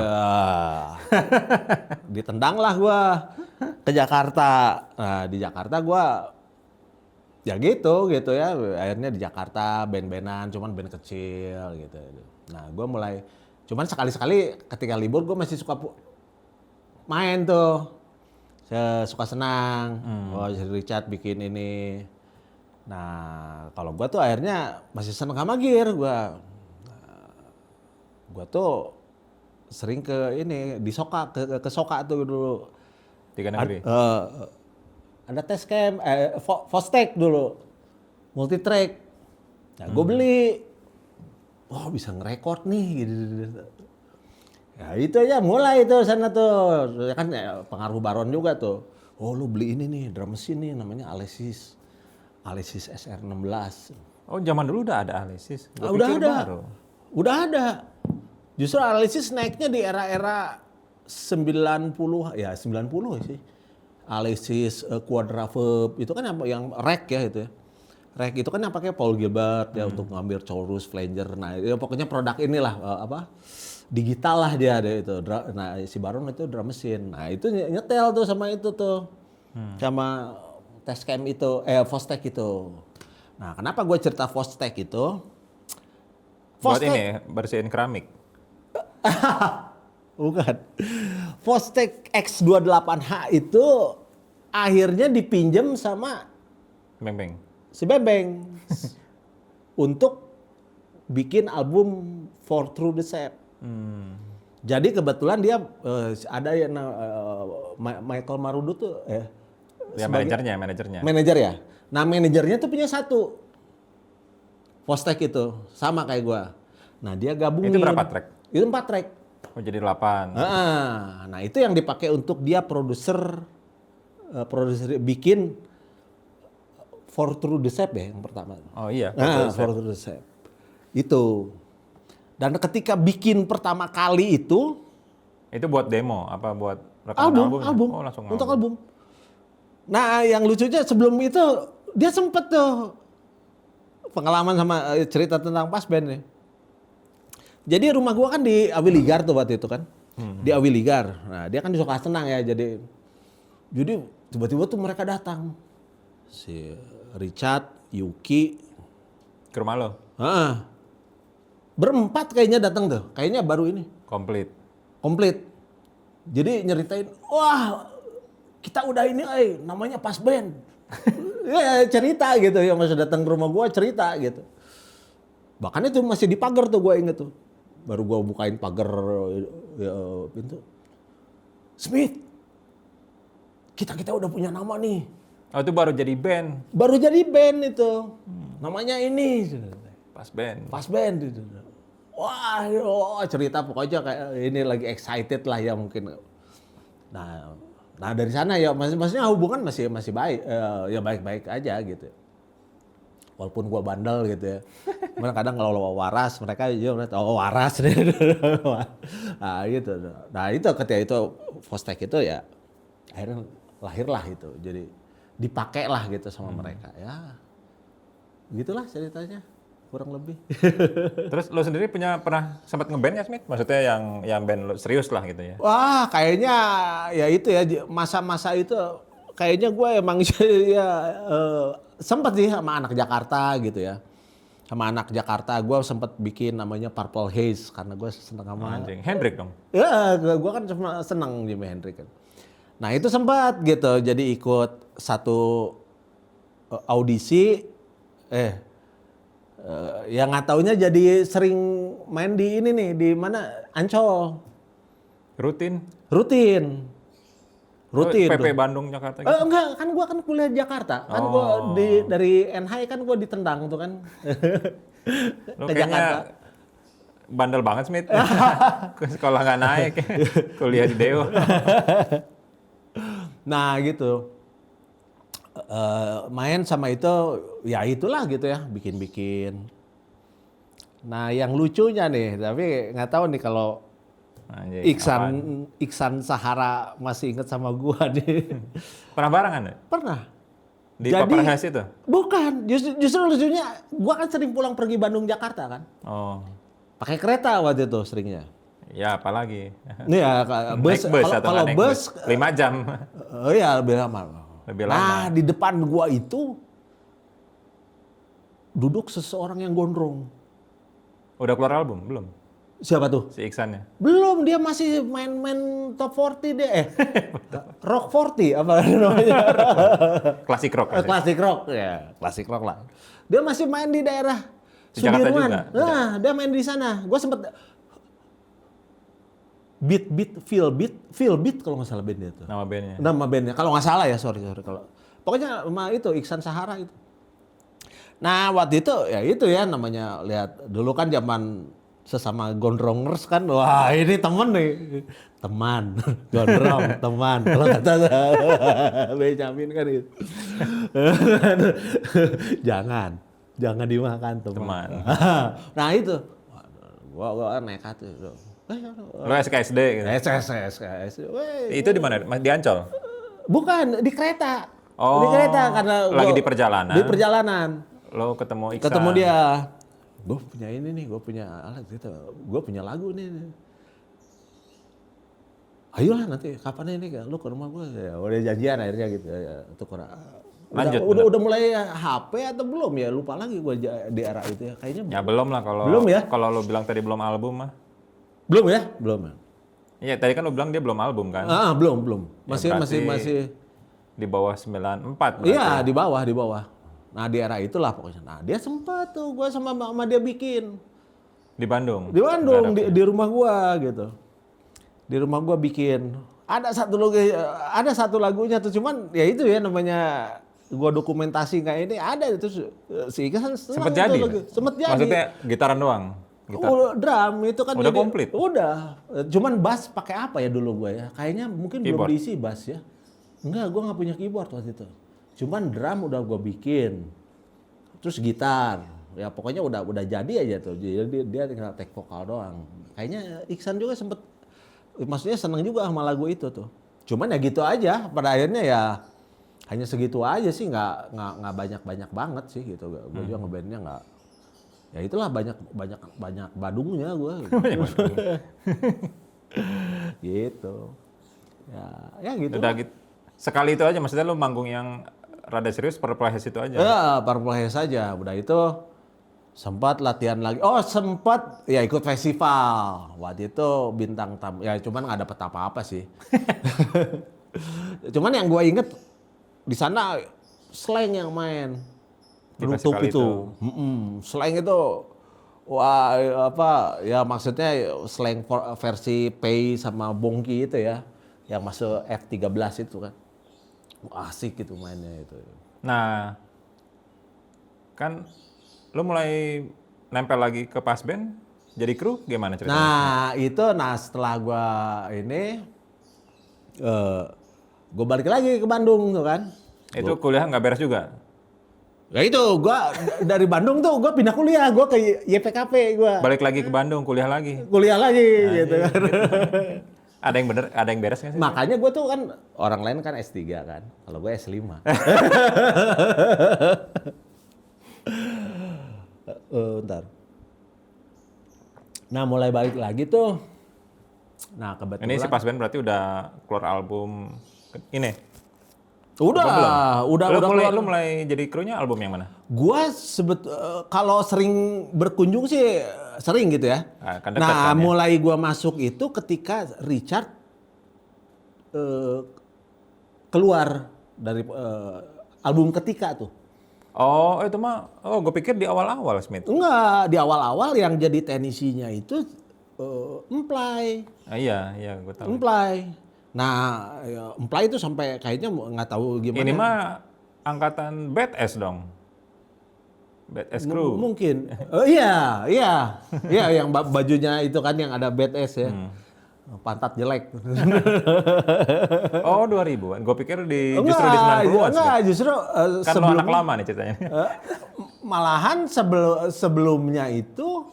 Speaker 2: Ditendang lah gua ke Jakarta. Nah di Jakarta gua ya gitu ya. Akhirnya di Jakarta band-bandan, cuman band kecil gitu. Nah gua mulai, cuman sekali-sekali ketika libur gua masih suka main tuh. Suka senang. Oh Richard bikin ini. Nah kalau gua tuh akhirnya masih seneng sama gear gua. Gua tuh sering ke ini di Soka, ke Soka tuh dulu.
Speaker 1: Tiga Negeri.
Speaker 2: Ada tes cam, Fostek dulu, multitrack. Nah gue beli, wah bisa ngerekord nih gitu. Ya itu aja mulai itu sana tuh, kan ya, pengaruh Baron juga tuh. Oh lu beli ini nih, drum machine nih namanya Alesis SR16.
Speaker 1: Oh zaman dulu udah ada Alesis?
Speaker 2: Udah ada. Justru Alesis naiknya di era-era 90 ya 90 sih. Alesis Quadra Verb itu kan yang rack ya itu ya. Rek itu kan yang pakai Paul Gilbert ya untuk ngambil chorus, flanger. Nah, ya pokoknya produk inilah digital lah dia itu. Nah, si Baron itu drum mesin. Nah, itu nyetel tuh sama itu tuh. Sama Tascam itu, Fostex itu. Nah, kenapa gue cerita Fostex itu?
Speaker 1: Buat ini bersihin keramik.
Speaker 2: Bukan. Fostex X28H itu akhirnya dipinjam sama
Speaker 1: Beng-beng.
Speaker 2: si Bembeng untuk bikin album For Through the Sap. Jadi kebetulan dia ada yang Michael Marudu tuh
Speaker 1: Ya manajernya.
Speaker 2: manajer ya. Nah manajernya tuh punya satu Fostex itu sama kayak gua. Nah dia gabungin.
Speaker 1: Itu berapa track?
Speaker 2: Itu 4 track.
Speaker 1: Oh jadi 8.
Speaker 2: Nah itu yang dipakai untuk dia produser bikin For Through the Sap ya yang pertama.
Speaker 1: Oh iya.
Speaker 2: For Through the Sap. Itu. Dan ketika bikin pertama kali itu
Speaker 1: buat demo apa buat rekaman
Speaker 2: album.
Speaker 1: Oh langsung
Speaker 2: Untuk album. Nah yang lucunya sebelum itu dia sempet tuh pengalaman sama cerita tentang pas band nih. Jadi rumah gua kan di Awiligar tuh waktu itu kan. Di Awiligar. Nah, dia kan suka senang ya jadi tiba-tiba tuh mereka datang. Si Richard, Yuki
Speaker 1: ke rumah lo.
Speaker 2: Berempat kayaknya datang tuh. Kayaknya baru ini.
Speaker 1: Komplit.
Speaker 2: Jadi nyeritain, "Wah, kita udah ini namanya Pas Band." Ya cerita gitu yang masih datang ke rumah gua cerita gitu. Bahkan itu masih di pagar tuh gua inget tuh. Baru gua bukain pagar pintu. Smith, kita udah punya nama nih.
Speaker 1: Oh itu baru jadi band.
Speaker 2: Baru jadi band itu. Namanya ini.
Speaker 1: Pas band.
Speaker 2: Pas Band itu. Wah, cerita pokoknya kayak ini lagi excited lah ya mungkin. Nah dari sana ya maksudnya hubungan masih baik, ya baik-baik aja gitu. Walaupun gua bandel gitu ya. Mereka kadang kalau waras mereka waras nih. Nah gitu. Nah itu ketika itu Fostex itu ya akhirnya lahirlah itu. Jadi dipakai lah gitu sama mereka ya. Gitulah ceritanya kurang lebih.
Speaker 1: Terus lo sendiri pernah sempat ngeband ya Smith? Maksudnya yang band lo serius lah gitu ya?
Speaker 2: Wah kayaknya ya itu ya masa-masa itu kayaknya gue emang ya sempat sih sama anak Jakarta gitu ya. Sama anak Jakarta gue sempat bikin namanya Purple Haze karena gue seneng sama
Speaker 1: Anjing, Hendrik dong?
Speaker 2: Ya gue kan cuma seneng Jimi Hendrix kan. Nah itu sempat gitu jadi ikut satu audisi yang nggak taunya jadi sering main di ini nih di mana Ancol.
Speaker 1: Rutin. PP Bandung Jakarta gitu.
Speaker 2: Enggak, kan gua kan kuliah di Jakarta. Kan gua dari NH kan gua ditendang tuh kan.
Speaker 1: Lo
Speaker 2: ke
Speaker 1: kayaknya
Speaker 2: Jakarta.
Speaker 1: bandel banget Smith. Ke sekolah nggak naik, kuliah di Dewa.
Speaker 2: Nah gitu. Main sama itu ya itulah gitu ya bikin. Nah yang lucunya nih tapi nggak tahu nih kalau Iksan Sahara masih inget sama gua nih.
Speaker 1: Pernah barengan ya?
Speaker 2: Pernah.
Speaker 1: Di Paper House itu?
Speaker 2: Bukan, justru lucunya gua kan sering pulang pergi Bandung Jakarta kan.
Speaker 1: Oh.
Speaker 2: Pakai kereta waktu itu seringnya.
Speaker 1: Ya apalagi.
Speaker 2: Nih ya bus kalau bus
Speaker 1: 5 jam.
Speaker 2: Oh iya lebih lama. Nah di depan gua itu duduk seseorang yang gondrong.
Speaker 1: Udah keluar album belum?
Speaker 2: Siapa tuh?
Speaker 1: Si Iksannya?
Speaker 2: Belum, dia masih main top 40 deh. Rock 40 apa namanya?
Speaker 1: Klasik rock.
Speaker 2: Klasik rock ya, klasik rock lah. Dia masih main di daerah
Speaker 1: di Jakarta
Speaker 2: Sudirman.
Speaker 1: juga?
Speaker 2: Nah, dia main di sana. Gua sempet Feel Beat kalau nggak salah bandnya itu. Nama bandnya. Kalau nggak salah ya, sorry kalau. Pokoknya sama itu Iksan Sahara itu. Nah waktu itu ya namanya lihat dulu kan zaman sesama gondrongers kan, wah ini temen nih, teman, gondrong, teman. Kalau kata Benjamin kan itu. jangan dimakan teman. Nah itu, gua nekat itu.
Speaker 1: Lo SKSD gitu?
Speaker 2: SKSD.
Speaker 1: Itu di mana? Di Ancol?
Speaker 2: Bukan, di kereta.
Speaker 1: Oh,
Speaker 2: di kereta karena
Speaker 1: lagi di perjalanan?
Speaker 2: Di perjalanan.
Speaker 1: lo ketemu Iksan.
Speaker 2: Ketemu dia. Gue punya ini nih, gue punya alat gitu. Gue punya lagu nih. Ayolah nanti kapan ini lu ke rumah gue. Ya, udah janjian akhirnya gitu. Ya, tukar.
Speaker 1: Lanjut,
Speaker 2: Udah mulai HP atau belum ya? Lupa lagi gue di era itu ya. Kayaknya
Speaker 1: Ya belum lah kalau
Speaker 2: Belum ya?
Speaker 1: kalau lo bilang tadi belum album mah.
Speaker 2: belum ya? Belum ya?
Speaker 1: Iya, tadi kan lo bilang dia belum album kan?
Speaker 2: Belum.
Speaker 1: Ya,
Speaker 2: Masih.
Speaker 1: Di bawah 94 berarti.
Speaker 2: Iya, di bawah. Nah, di era itulah pokoknya. Nah, dia sempat tuh gue sama dia bikin.
Speaker 1: Di Bandung.
Speaker 2: Di Bandung, di rumah gua gitu. Di rumah gua bikin. Ada satu lagunya tuh, cuman ya itu ya namanya gua dokumentasi kayak ini ada itu si Iksan
Speaker 1: Sempet jadi.
Speaker 2: Sempet jadi.
Speaker 1: Maksudnya gitaran doang.
Speaker 2: Drum itu kan
Speaker 1: Udah komplit.
Speaker 2: Udah. Cuman bass pakai apa ya dulu gua ya? Kayaknya mungkin belum
Speaker 1: Keyboard.
Speaker 2: diisi bass ya. Enggak, gua nggak punya keyboard waktu itu. Cuman drum udah gua bikin. Terus gitar. Ya pokoknya udah jadi aja tuh. Jadi dia tinggal take vokal doang. Kayaknya Iksan juga sempet, maksudnya seneng juga sama lagu itu tuh. Cuman ya gitu aja. Pada akhirnya ya hanya segitu aja sih, nggak banyak banget sih gitu. Gue juga ngebandnya nggak. Ya itulah banyak badungnya gue. Gitu. Ya gitu.
Speaker 1: Udah gitu. Sekali itu aja, maksudnya lo manggung yang rada serius Purple Haze itu aja.
Speaker 2: Ya Purple Haze saja. Udah itu sempat latihan lagi. Oh sempat ya ikut festival. Waktu itu bintang tamu. Ya cuman nggak dapet apa-apa sih. Cuman yang gue inget di sana Slank yang main.
Speaker 1: Di
Speaker 2: Penutup
Speaker 1: festival
Speaker 2: itu. Slank itu wah apa ya maksudnya Slank versi Pay sama Bongki itu ya. Yang masuk F13 itu kan. Wah, asik gitu mainnya itu.
Speaker 1: Nah, kan lo mulai nempel lagi ke pas band, jadi kru gimana ceritanya?
Speaker 2: Nah itu, setelah gua ini, gua balik lagi ke Bandung tuh kan.
Speaker 1: Itu kuliah nggak beres juga?
Speaker 2: Ya itu, gua dari Bandung tuh gua pindah kuliah, gua ke YPKP gua.
Speaker 1: Balik lagi ke Bandung, kuliah lagi?
Speaker 2: Kuliah lagi gitu kan.
Speaker 1: Ada yang bener, ada yang beres nggak sih?
Speaker 2: Makanya gua tuh kan, orang lain kan S3 kan, kalau gua S5. Ntar. Nah mulai balik lagi tuh. Nah kebetulan.
Speaker 1: Ini si pas band berarti udah keluar album ini?
Speaker 2: Udah
Speaker 1: Lu mulai jadi krunya album yang mana?
Speaker 2: Gua kalau sering berkunjung sih sering gitu ya.
Speaker 1: Kan dekat kan ya?
Speaker 2: Mulai gua masuk itu ketika Richard keluar dari album Ketika tuh.
Speaker 1: Oh itu mah, gue pikir di awal-awal Smith.
Speaker 2: Enggak, di awal-awal yang jadi teknisinya itu Emplay.
Speaker 1: Iya, gue tahu.
Speaker 2: Emplay. Nah, ya, Emplay itu sampai kayaknya nggak tahu gimana.
Speaker 1: Ini mah angkatan Badass dong. Badass Crew.
Speaker 2: Mungkin. Iya, yang bajunya itu kan yang ada badass ya. Pantat jelek.
Speaker 1: Oh 2000-an, gue pikir justru di 90-an.
Speaker 2: Enggak, justru
Speaker 1: Kan lo anak lama nih ceritanya.
Speaker 2: Malahan sebelumnya itu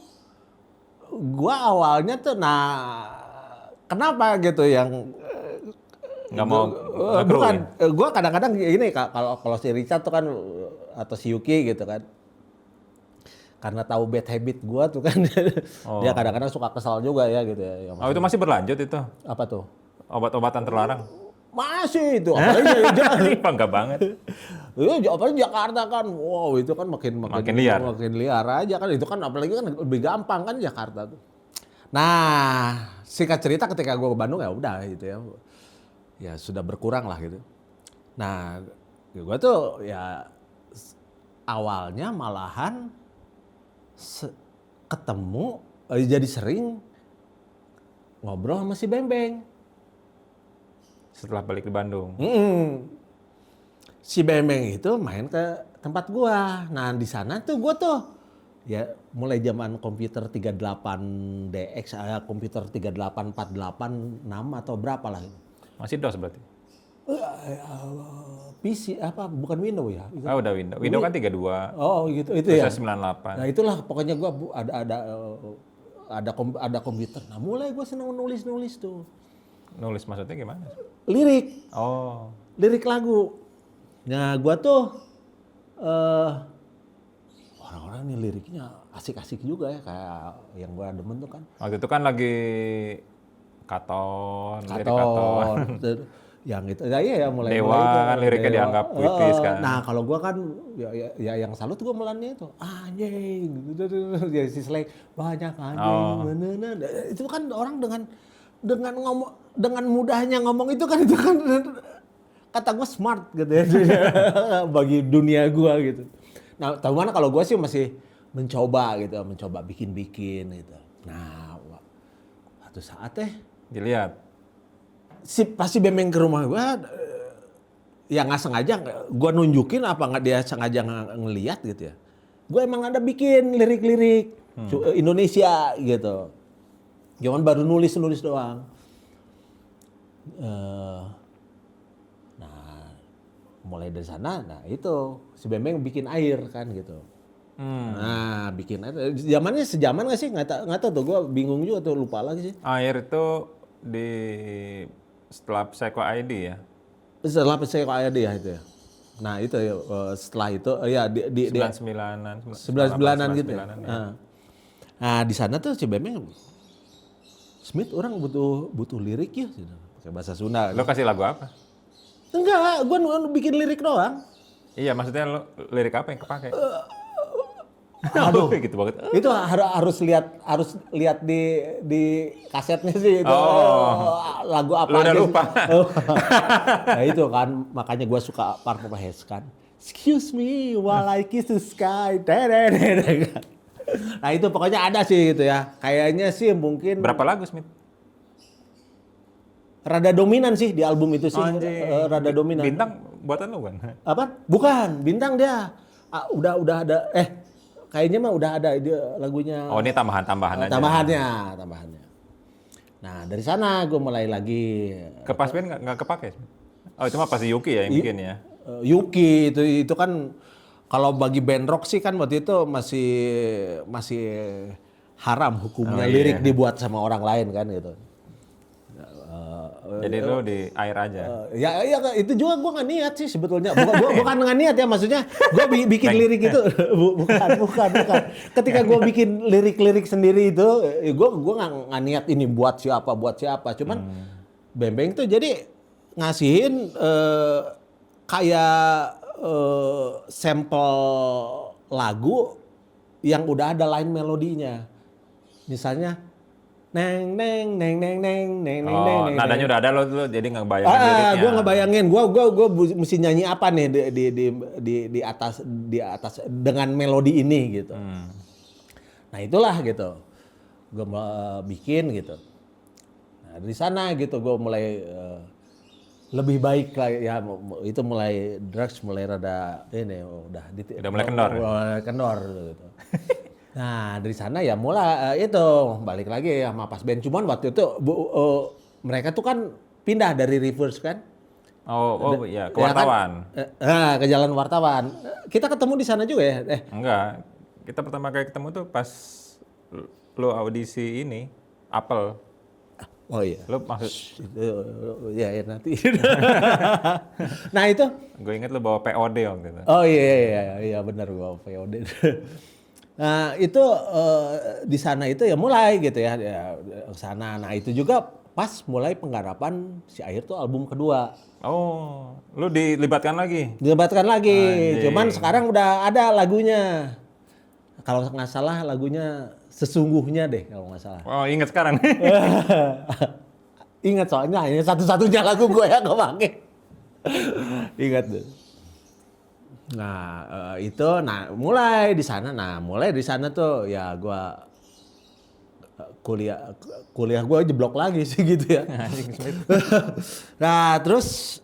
Speaker 2: gua awalnya tuh kenapa gitu yang
Speaker 1: Nggak mau
Speaker 2: bukan gua kadang-kadang gini kalau si Richard tuh kan atau si Yuki gitu kan. Karena tahu bad habit gua tuh kan dia kadang-kadang suka kesal juga ya gitu ya.
Speaker 1: Oh itu masih berlanjut itu?
Speaker 2: Apa tuh?
Speaker 1: Obat-obatan terlarang?
Speaker 2: Masih itu, apalagi
Speaker 1: Bangga banget.
Speaker 2: Iya, apalagi Jakarta kan, wow itu kan makin
Speaker 1: liar.
Speaker 2: Makin liar aja kan, itu kan apalagi kan lebih gampang kan Jakarta tuh. Nah, singkat cerita ketika gue ke Bandung ya udah gitu ya, ya sudah berkurang lah gitu. Nah, gue tuh ya awalnya malahan ketemu, jadi sering ngobrol sama si Bembeng.
Speaker 1: Setelah balik di Bandung.
Speaker 2: Si Bembeng itu main ke tempat gua. Nah di sana tuh gua tuh ya mulai zaman komputer 38DX, komputer 3848 6 atau berapa lah.
Speaker 1: Masih DOS berarti?
Speaker 2: PC apa bukan Windows ya?
Speaker 1: Ah udah Windows. Windows kan 32.
Speaker 2: Oh gitu itu
Speaker 1: ya.
Speaker 2: ya.
Speaker 1: 98.
Speaker 2: Nah itulah pokoknya gua ada komputer. Nah mulai gua senang nulis tuh.
Speaker 1: Nulis maksudnya gimana?
Speaker 2: Lirik.
Speaker 1: Oh.
Speaker 2: Lirik lagu. Nah gua tuh orang-orang ini liriknya asik-asik juga ya, kayak yang gue demen tuh kan.
Speaker 1: Waktu itu kan lagi lirik Katon.
Speaker 2: Yang itu, ya iya ya mulai
Speaker 1: Dewa
Speaker 2: itu,
Speaker 1: kan liriknya
Speaker 2: Dewa.
Speaker 1: dianggap puitis kan.
Speaker 2: Nah kalau gue kan ya yang salut gue melannya itu anjing, ya si Slay banyak anjing, itu kan orang dengan ngomong dengan mudahnya ngomong itu kan kata gue smart gitu ya bagi dunia gue gitu. Nah tahu mana kalau gue sih masih mencoba bikin gitu. Nah satu saat
Speaker 1: Dilihat.
Speaker 2: pasti Bembeng ke rumah gue, ya nggak sengaja gue nunjukin apa nggak dia sengaja ngeliat gitu ya. Gue emang ada bikin lirik-lirik Indonesia gitu. Cuman baru nulis doang. Nah mulai dari sana, nah itu si Bembeng bikin air kan gitu. Nah bikin air, zamannya sejaman nggak sih? Nggak tahu tuh, gue bingung juga tuh, lupa lagi sih.
Speaker 1: Air itu setelah Psycho ID ya.
Speaker 2: Setelah saya kok ada ya itu ya. Nah itu ya, setelah itu ya di
Speaker 1: 99-an.
Speaker 2: 11-an gitu ya.
Speaker 1: 99-an,
Speaker 2: Nah di sana tuh si Bembeng, Smith orang butuh lirik ya, pakai bahasa Sunda.
Speaker 1: Lo kasih lagu apa?
Speaker 2: Enggak, gue bikin lirik doang.
Speaker 1: Iya, maksudnya lo lirik apa yang kepake?
Speaker 2: Aduh,
Speaker 1: gitu banget.
Speaker 2: itu harus lihat di kasetnya sih itu, lagu apa
Speaker 1: Lo udah
Speaker 2: aja
Speaker 1: lupa.
Speaker 2: Nah itu kan makanya gue suka Purple Haze kan. Excuse me while I kiss the sky. Nah itu pokoknya ada sih gitu ya. Kayaknya sih mungkin
Speaker 1: Berapa lagu, Smith?
Speaker 2: rada dominan sih di album itu sih.
Speaker 1: Anjing.
Speaker 2: Rada dominan.
Speaker 1: Bintang buatan lo kan?
Speaker 2: Apa? Bukan, Bintang dia. Udah ada kayaknya mah udah ada dia lagunya.
Speaker 1: Oh, ini tambahan-tambahan aja.
Speaker 2: Tambahannya. Nah, dari sana gue mulai lagi
Speaker 1: Ke pas band nggak kepake? Oh, itu mah pasti Yuki ya yang bikin ya?
Speaker 2: Yuki itu kan kalau bagi band rock sih kan waktu itu masih haram hukumnya lirik dibuat sama orang lain kan gitu.
Speaker 1: Jadi lo di air aja?
Speaker 2: Ya itu juga gue nggak niat sih sebetulnya. Bukan nggak niat ya, maksudnya gue bikin lirik itu bukan. Ketika gue bikin lirik sendiri itu, gue nggak niat ini buat siapa. Cuman Bembeng tuh jadi ngasihin kayak sampel lagu yang udah ada line melodinya. Misalnya neng.
Speaker 1: Nadanya udah ada lo jadi nggak bayangin liriknya.
Speaker 2: Gue ngebayangin, gue mesti nyanyi apa nih di atas dengan melodi ini gitu. Nah itulah gitu, gue bikin gitu. Nah dari sana gitu gue mulai lebih baik lah ya, itu mulai drugs mulai rada ini udah
Speaker 1: mulai kendor.
Speaker 2: Kendor gitu. Nah dari sana ya mulai itu balik lagi sama Pas Band. Cuman waktu itu mereka tuh kan pindah dari Reverse kan.
Speaker 1: Oh iya, ke wartawan.
Speaker 2: Kan? Ke Jalan Wartawan. Kita ketemu di sana juga ya?
Speaker 1: Enggak, kita pertama kali ketemu tuh pas lo audisi ini Apple.
Speaker 2: Oh iya.
Speaker 1: Lo maksud?
Speaker 2: Ya nanti. Nah itu.
Speaker 1: Gue inget lo bawa POD waktu itu.
Speaker 2: Oh iya benar gue bawa POD. Nah itu di sana itu ya mulai gitu ya ke sana. Nah itu juga pas mulai penggarapan si Air tuh album kedua.
Speaker 1: Oh, lu dilibatkan lagi?
Speaker 2: Dilibatkan lagi,
Speaker 1: Anjing.
Speaker 2: cuman sekarang udah ada lagunya. Kalau nggak salah lagunya Sesungguhnya deh kalau nggak salah.
Speaker 1: Oh inget sekarang.
Speaker 2: Ingat soalnya ini satu-satunya lagu gue yang kepake. Ingat tuh. Nah itu, mulai di sana tuh ya gue kuliah gue jeblok lagi sih gitu ya. Nah terus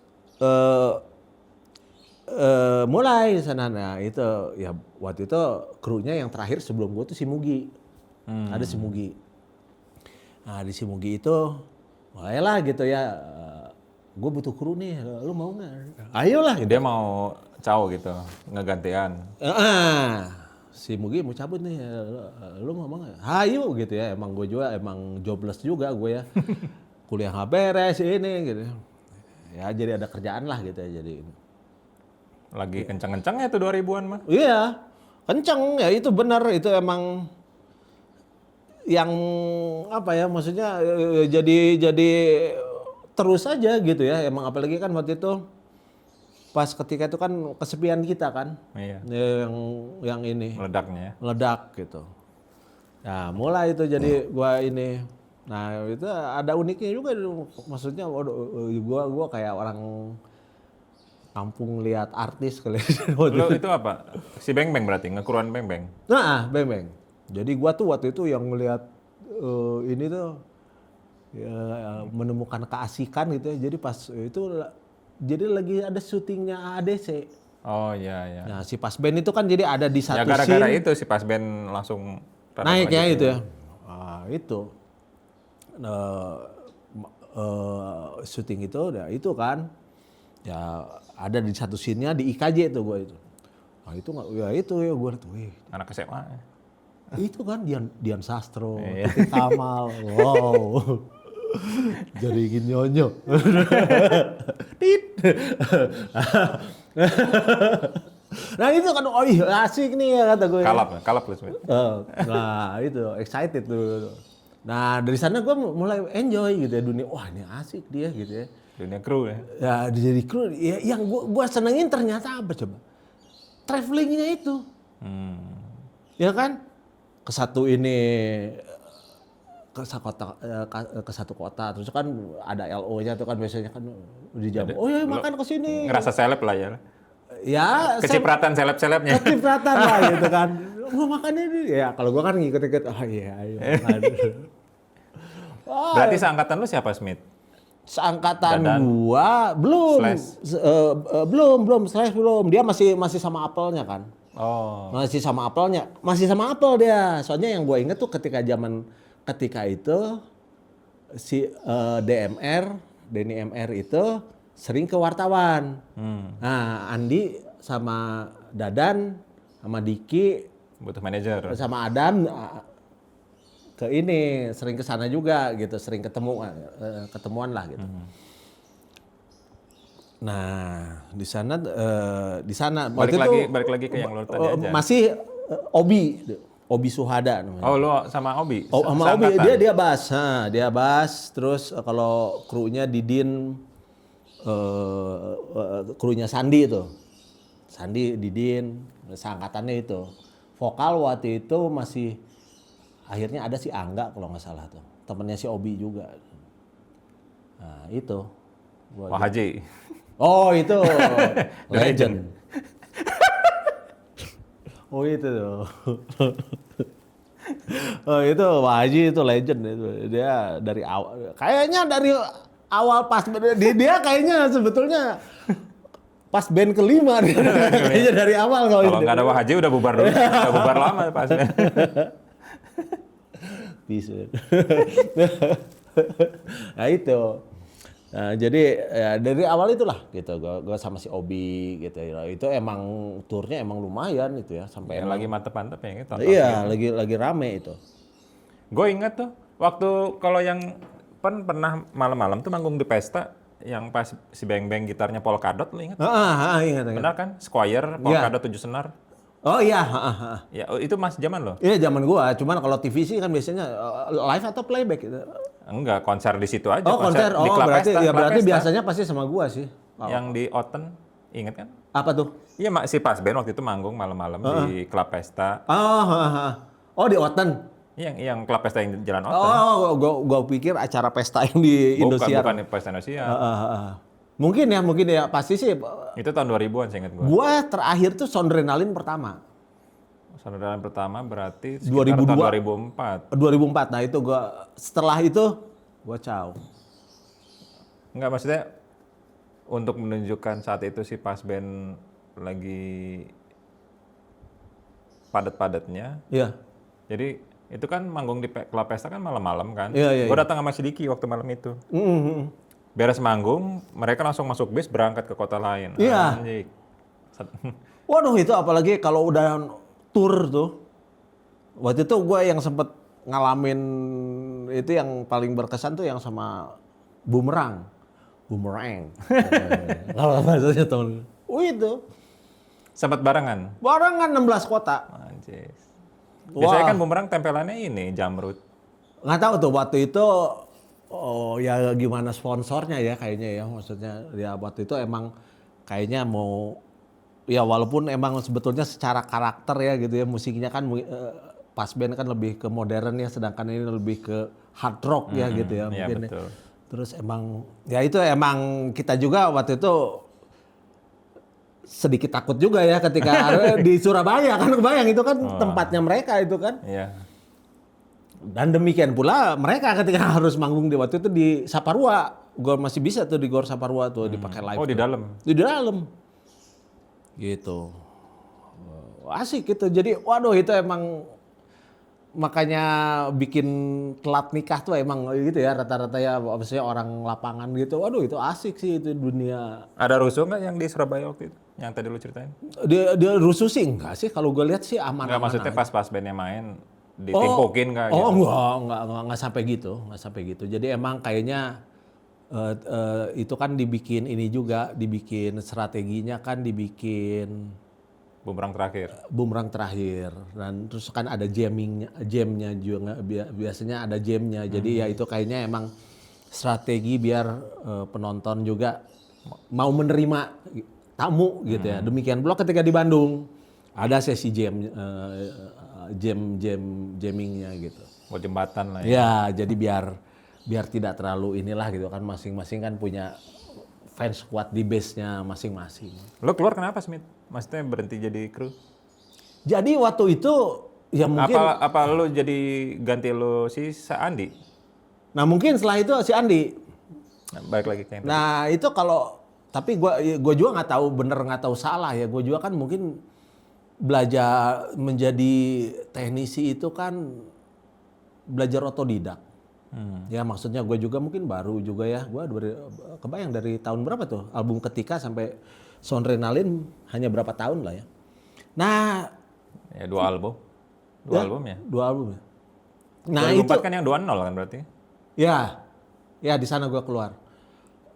Speaker 2: mulai di sana, nah itu ya waktu itu krunya yang terakhir sebelum gue tuh si Mugi, ada si Mugi. Nah di si Mugi itu mulailah gitu ya, gue butuh kru nih, lu mau nggak? Ayolah.
Speaker 1: Dia mau caw gitu, ngegantian.
Speaker 2: Si Mugi mau cabut nih, lu mau nggak? Ayo gitu ya, emang gue juga emang jobless juga gue ya, kuliah nggak beres ini gitu. Ya jadi ada kerjaan lah gitu ya jadi.
Speaker 1: Lagi kencang-kencangnya tuh 2000-an mah.
Speaker 2: Iya, Kenceng ya, itu benar, itu emang yang apa ya, maksudnya jadi terus aja gitu ya. Emang apalagi kan waktu itu pas ketika itu kan kesepian kita kan,
Speaker 1: Iya.
Speaker 2: yang ini
Speaker 1: Meledaknya ya.
Speaker 2: meledak gitu. Nah mulai itu jadi gua ini, nah itu ada uniknya juga, maksudnya waduh, gua kayak orang kampung lihat artis kali.
Speaker 1: Lo itu apa? Si Beng Beng berarti, ngekruan Beng Beng.
Speaker 2: Nah, Beng. Jadi gua tuh waktu itu yang ngelihat ini tuh ya, menemukan keasikan gitu ya. Jadi pas itu jadi lagi ada syutingnya AADC.
Speaker 1: Oh iya iya.
Speaker 2: Nah, si Pasben itu kan jadi ada di
Speaker 1: Ya
Speaker 2: satu
Speaker 1: gara-gara
Speaker 2: scene
Speaker 1: itu si Pasben langsung rada
Speaker 2: naik ya
Speaker 1: gitu.
Speaker 2: itu ya. Ah, itu syuting itu udah itu kan. Ya ada di satu scene-nya di IKJ itu gua itu. Nah, itu nggak ya itu ya gua tuh, wih,
Speaker 1: Anak SMA.
Speaker 2: itu kan Dian Sastro,
Speaker 1: Iya.
Speaker 2: Titi Kamal, wow, jadi gini nyonyo. Tit. Nah itu kan, oh iya asik nih ya kata gue.
Speaker 1: Kalap lu sebenarnya.
Speaker 2: Nah itu excited tuh. Nah dari sana gue mulai enjoy gitu ya dunia. Wah ini asik dia gitu ya.
Speaker 1: Dunia kru ya.
Speaker 2: Ya jadi kru. Ya, yang gue senengin ternyata apa coba? Travelingnya itu. Ya kan? Ke satu ini ke satu kota, terus kan ada LO-nya tuh kan biasanya kan di jam. Oh ya makan ke sini.
Speaker 1: Ngerasa seleb lah ya.
Speaker 2: Ya
Speaker 1: Kecipratan seleb-selebnya.
Speaker 2: kecipratan lah gitu kan. Mau makan ini ya kalau gua kan ngikut-ngikut. Oh iya ayo makan.
Speaker 1: Berarti seangkatan lu siapa, Smith?
Speaker 2: Seangkatan
Speaker 1: Dadan.
Speaker 2: gua belum.
Speaker 1: Slash.
Speaker 2: Belum Slash belum. Dia masih sama Apple-nya kan.
Speaker 1: Oh.
Speaker 2: Masih sama Apple-nya. Masih sama Apple dia. Soalnya yang gua inget tuh ketika itu si Denny MR itu sering ke wartawan. Nah, Andi sama Dadan sama Diki
Speaker 1: Butuh manajer.
Speaker 2: sama Adam ke ini sering ke sana juga gitu, sering ketemuan lah gitu. Nah, di sana waktu itu
Speaker 1: Balik lagi ke yang lu tadi aja.
Speaker 2: masih Obi Suhada namanya.
Speaker 1: Oh, lu sama Obi.
Speaker 2: Oh, sama Obi
Speaker 1: Seangkatan?
Speaker 2: dia bass, terus kalau krunya Didin, krunya Sandi itu, Didin, seangkatannya itu. Vokal waktu itu masih akhirnya ada si Angga kalau nggak salah tuh, temennya si Obi juga. Nah itu.
Speaker 1: Wah, Haji.
Speaker 2: Oh itu legend. Oh itu tuh. Oh itu Pak Haji itu legend itu. Dia dari awal pas dia kayaknya sebetulnya pas band kelima dia. Kayaknya dari awal kalau
Speaker 1: Kalau nggak ada Wah Haji udah bubar dulu. Udah bubar lama pas.
Speaker 2: Bisa. Nah itu. Nah, jadi ya, dari awal itulah gitu. Gua sama si Obi gitu. Itu emang turnya emang lumayan itu ya sampai
Speaker 1: Yang lagi mantep-mantep ya gitu.
Speaker 2: iya, lagi rame itu.
Speaker 1: Gue ingat tuh waktu kalau yang pernah malam-malam tuh manggung di pesta yang pas si Beng Beng gitarnya polkadot, lu ingat?
Speaker 2: Ingat.
Speaker 1: Benar kan? Squire, polkadot 7 senar.
Speaker 2: Oh iya,
Speaker 1: Ya, itu mas zaman lo?
Speaker 2: Iya zaman gua. Cuman kalau TV sih kan biasanya live atau playback gitu.
Speaker 1: Enggak, konser di situ aja.
Speaker 2: Oh konser.
Speaker 1: di Club
Speaker 2: berarti
Speaker 1: Pesta,
Speaker 2: ya
Speaker 1: Club
Speaker 2: berarti
Speaker 1: Pesta.
Speaker 2: biasanya pasti sama gua sih.
Speaker 1: Yang di Oten, inget kan?
Speaker 2: Apa tuh?
Speaker 1: Iya, si Pasben waktu itu manggung malam-malam di Club Pesta.
Speaker 2: Oh di Oten.
Speaker 1: Yang Club Pesta yang Jalan Oten.
Speaker 2: Oh, gua pikir acara pesta yang di Indosiar.
Speaker 1: Bukan Pesta Indosiar.
Speaker 2: Mungkin ya pasti sih.
Speaker 1: Itu tahun 2000-an saya ingat gue.
Speaker 2: Gua terakhir tuh Soundrenalin pertama.
Speaker 1: Soundrenalin pertama berarti sekitar
Speaker 2: 2002.
Speaker 1: tahun 2004.
Speaker 2: 2004. Nah itu gua setelah itu gua caw.
Speaker 1: Enggak, maksudnya untuk menunjukkan saat itu si Pasben lagi padat-padatnya.
Speaker 2: Iya.
Speaker 1: Jadi itu kan manggung di Club Pesta kan malam-malam kan.
Speaker 2: Iya.
Speaker 1: Gue datang sama si Diki waktu malam itu. Beres manggung, mereka langsung masuk bis berangkat ke kota lain.
Speaker 2: Iya.
Speaker 1: Anjing.
Speaker 2: Waduh itu apalagi kalau udah tour tuh. Waktu itu gue yang sempet ngalamin itu yang paling berkesan tuh yang sama Boomerang. Kalau bahasanya tahun. Oh itu.
Speaker 1: Sempat barengan.
Speaker 2: Barengan 16 kota.
Speaker 1: Anjir.
Speaker 2: Wah.
Speaker 1: Biasanya kan bumerang tempelannya ini jamrut.
Speaker 2: Nggak tahu tuh waktu itu ya gimana sponsornya ya kayaknya ya, maksudnya ya waktu itu emang kayaknya mau ya walaupun emang sebetulnya secara karakter ya gitu ya musiknya kan Pas Band kan lebih ke modern ya, sedangkan ini lebih ke hard rock ya gitu ya
Speaker 1: Iya,
Speaker 2: mungkin.
Speaker 1: betul.
Speaker 2: Terus emang ya itu emang kita juga waktu itu sedikit takut juga ya ketika di Surabaya kan, kebayang itu kan tempatnya mereka itu kan.
Speaker 1: Iya.
Speaker 2: Dan demikian pula mereka ketika harus manggung di waktu itu di Saparua. Gue masih bisa tuh di Gor Saparua tuh dipakai live.
Speaker 1: Oh, di
Speaker 2: tuh.
Speaker 1: dalam.
Speaker 2: Di dalam. Gitu. Asik gitu. Jadi waduh itu emang makanya bikin telat nikah tuh emang gitu ya rata-rata ya maksudnya orang lapangan gitu. Waduh itu asik sih itu dunia.
Speaker 1: Ada rusuh nggak yang di Surabaya waktu itu? Yang tadi lu ceritain?
Speaker 2: Dia rusuh sih enggak sih kalau gue lihat sih aman-aman.
Speaker 1: Enggak, maksudnya
Speaker 2: aja.
Speaker 1: pas bandnya main ditimpukin nggak gitu?
Speaker 2: Oh enggak sampai gitu. Jadi emang kayaknya itu kan dibikin ini juga, dibikin strateginya kan dibikin
Speaker 1: Bumerang terakhir.
Speaker 2: bumerang terakhir dan terus kan ada jamnya juga biasanya ada jamnya. Jadi ya itu kayaknya emang strategi biar penonton juga mau menerima tamu gitu ya. Demikian pula ketika di Bandung ada sesi jammingnya gitu.
Speaker 1: Buat jembatan lah ya.
Speaker 2: Ya, jadi biar tidak terlalu inilah gitu kan masing-masing kan punya fans kuat di base-nya masing-masing.
Speaker 1: Lo keluar kenapa, Smith? Maksudnya berhenti jadi kru?
Speaker 2: Jadi waktu itu ya mungkin
Speaker 1: Apa lo jadi ganti lo si Andi?
Speaker 2: nah mungkin setelah itu si Andi.
Speaker 1: Nah, balik lagi ke yang tadi.
Speaker 2: Nah, itu kalau tapi gua juga nggak tahu bener nggak tahu salah ya. Gua juga kan mungkin belajar menjadi teknisi itu kan belajar otodidak. Ya maksudnya gue juga mungkin baru juga ya. Gue kebayang dari tahun berapa tuh album Ketika sampai Soundrenalin hanya berapa tahun lah ya. Nah,
Speaker 1: Ya 2 album. 2 album ya?
Speaker 2: 2 album ya. Nah
Speaker 1: 2004
Speaker 2: itu
Speaker 1: kan yang 2-0 kan berarti?
Speaker 2: ya di sana gue keluar.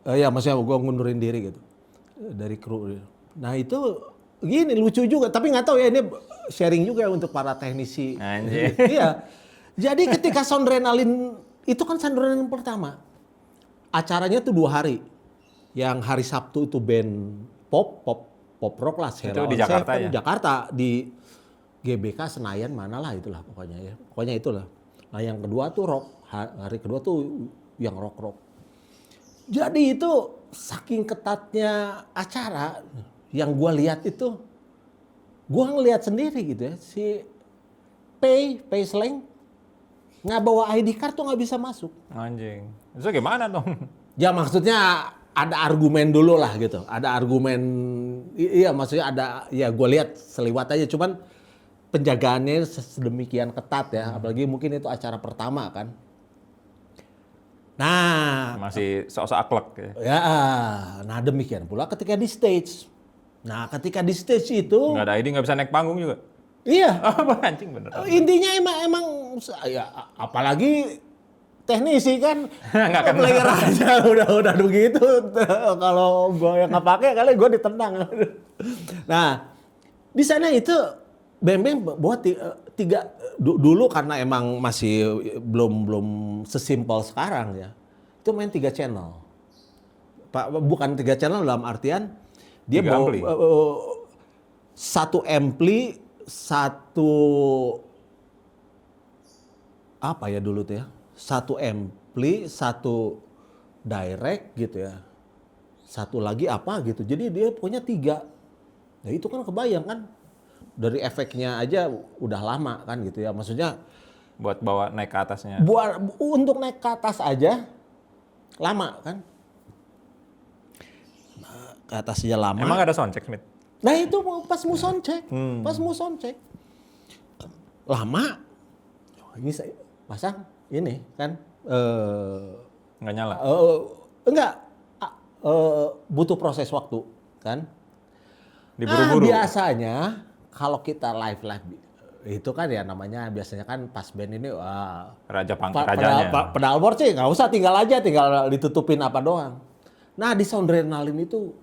Speaker 2: Ya maksudnya gue ngundurin diri gitu dari kru. Nah itu gini lucu juga, tapi nggak tahu ya ini sharing juga untuk para teknisi.
Speaker 1: Anjir.
Speaker 2: Iya. Jadi ketika Soundrenalin itu kan Soundrenalin pertama. Acaranya tuh 2 hari. Yang hari Sabtu itu band pop rock lah.
Speaker 1: Itu di Jakarta ya?
Speaker 2: Jakarta di GBK Senayan manalah itulah pokoknya ya. Pokoknya itulah. Nah yang kedua tuh rock. Hari kedua tuh yang rock. Jadi itu saking ketatnya acara yang gua lihat itu gua ngelihat sendiri gitu ya si Pay Slang nggak bawa ID card tuh nggak bisa masuk.
Speaker 1: Anjing. Itu gimana dong?
Speaker 2: Ya maksudnya ada argumen dulu lah gitu. Ada argumen iya maksudnya ada ya gua lihat seliwat aja cuman penjagaannya sedemikian ketat ya apalagi mungkin itu acara pertama kan. Nah,
Speaker 1: Masih sok-sok aklek ya.
Speaker 2: ya, nah demikian pula ketika di stage. Nah, ketika di stage itu,
Speaker 1: Nggak ada ID, nggak bisa naik panggung juga.
Speaker 2: iya,
Speaker 1: Apa anjing bener?
Speaker 2: intinya emang ya apalagi teknisi kan,
Speaker 1: Nggak kenal.
Speaker 2: player aja udah begitu. Kalau gue yang nggak pakai kali gue ditendang. Nah, di sana itu Beng buat tiga dulu karena emang masih belum sesimpel sekarang ya. Itu main 3 channel. Bukan 3 channel dalam artian dia
Speaker 1: 3
Speaker 2: bawa
Speaker 1: ampli.
Speaker 2: satu ampli, satu apa ya dulu tuh ya? Satu ampli, satu direct gitu ya. Satu lagi apa gitu. Jadi dia punya 3. Nah itu kan kebayang kan. Dari efeknya aja udah lama kan gitu ya. Maksudnya
Speaker 1: Buat bawa naik ke atasnya.
Speaker 2: untuk naik ke atas aja lama kan. Nah, ke atas aja lama.
Speaker 1: Emang ada soundcheck, Smith?
Speaker 2: Nah itu pas mau soundcheck. Pas mau soundcheck. Lama. Ini saya pasang ini kan.
Speaker 1: Nggak nyala?
Speaker 2: Enggak. Butuh proses waktu kan.
Speaker 1: Diburu-buru?
Speaker 2: Biasanya kalau kita live itu kan ya namanya biasanya kan pas band ini
Speaker 1: Rajanya.
Speaker 2: pedalboard sih nggak usah tinggal ditutupin apa doang. Nah di Soundrenalin itu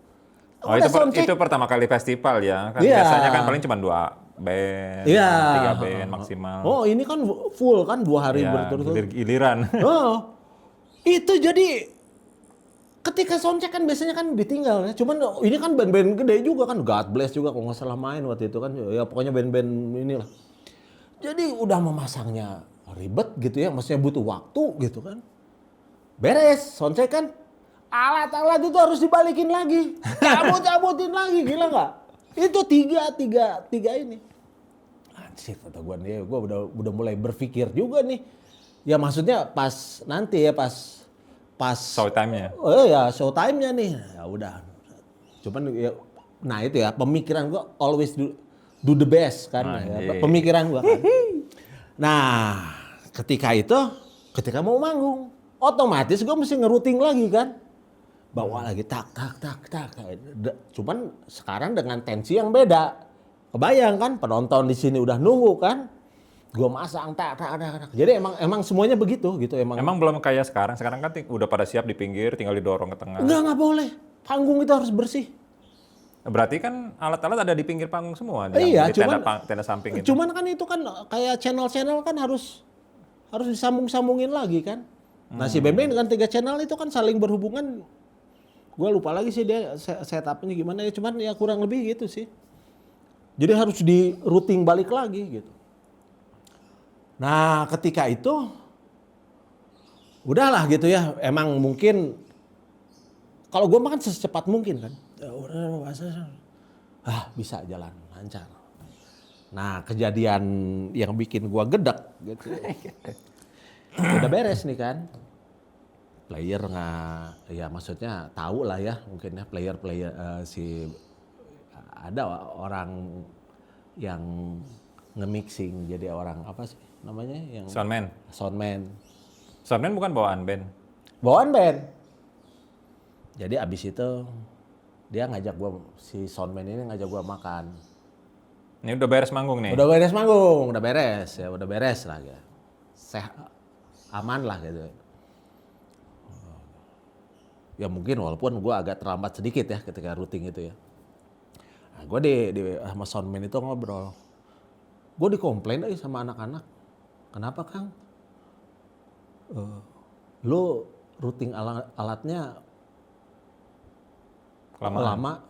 Speaker 1: Oh
Speaker 2: Udah soundcheck.
Speaker 1: itu pertama kali festival ya. Kan
Speaker 2: Iya.
Speaker 1: biasanya kan paling cuma 2 band,
Speaker 2: Iya.
Speaker 1: 3 band maksimal.
Speaker 2: Oh ini kan full kan 2 hari
Speaker 1: Ya,
Speaker 2: berturut-turut.
Speaker 1: giliran.
Speaker 2: Oh, itu jadi ketika soundcheck kan biasanya kan ditinggal ya. Cuman ini kan band-band gede juga kan. God Bless juga kalau nggak salah main waktu itu kan. Ya pokoknya band-band inilah. Jadi udah memasangnya ribet gitu ya. Maksudnya butuh waktu gitu kan. Beres soundcheck kan. Alat-alat itu harus dibalikin lagi. Cabut-cabutin lagi. Gila nggak? Itu tiga ini. Anjir kata gue nih. Gue udah mulai berpikir juga nih. Ya maksudnya pas nanti ya pas
Speaker 1: Showtime-nya.
Speaker 2: oh ya showtime-nya nih. Ya udah. Cuman ya nah itu ya pemikiran gua always do the best kan ya, pemikiran gua kan. Nah, ketika mau manggung, otomatis gua mesti ngerouting lagi kan. Bawa lagi tak. Cuman sekarang dengan tensi yang beda. Kebayang kan penonton di sini udah nunggu kan. Gua masang tak. Jadi emang semuanya begitu gitu emang.
Speaker 1: Emang belum kayak sekarang. Sekarang kan udah pada siap di pinggir, tinggal didorong ke tengah.
Speaker 2: Enggak boleh. Panggung itu harus bersih.
Speaker 1: Berarti kan alat-alat ada di pinggir panggung semua.
Speaker 2: Iya,
Speaker 1: di tenda samping itu.
Speaker 2: Cuman kan itu kan kayak channel-channel kan harus disambung-sambungin lagi kan. Nah si Bembeng dengan 3 channel itu kan saling berhubungan. Gue lupa lagi sih dia setupnya gimana ya. Cuman ya kurang lebih gitu sih. Jadi harus di routing balik lagi gitu. Nah ketika itu udahlah gitu ya. Emang mungkin kalau gue makan secepat mungkin kan. Ya udah bisa jalan lancar. Nah kejadian yang bikin gue gedek gitu. Udah beres nih kan. Player nggak, ya maksudnya tahu lah ya mungkin ya player ada orang yang nge-mixing jadi orang apa sih namanya yang
Speaker 1: Soundman. Soundman bukan bawaan band.
Speaker 2: Jadi abis itu dia ngajak gua si soundman ini ngajak gua makan.
Speaker 1: Ini udah beres manggung nih.
Speaker 2: Udah beres manggung, udah beres lah ya. Aman lah gitu. Ya mungkin walaupun gua agak terlambat sedikit ya ketika routing itu ya. Nah, gua sama soundman itu ngobrol. Gua dikomplain sama anak-anak. Kenapa Kang? Lu routing alatnya lama.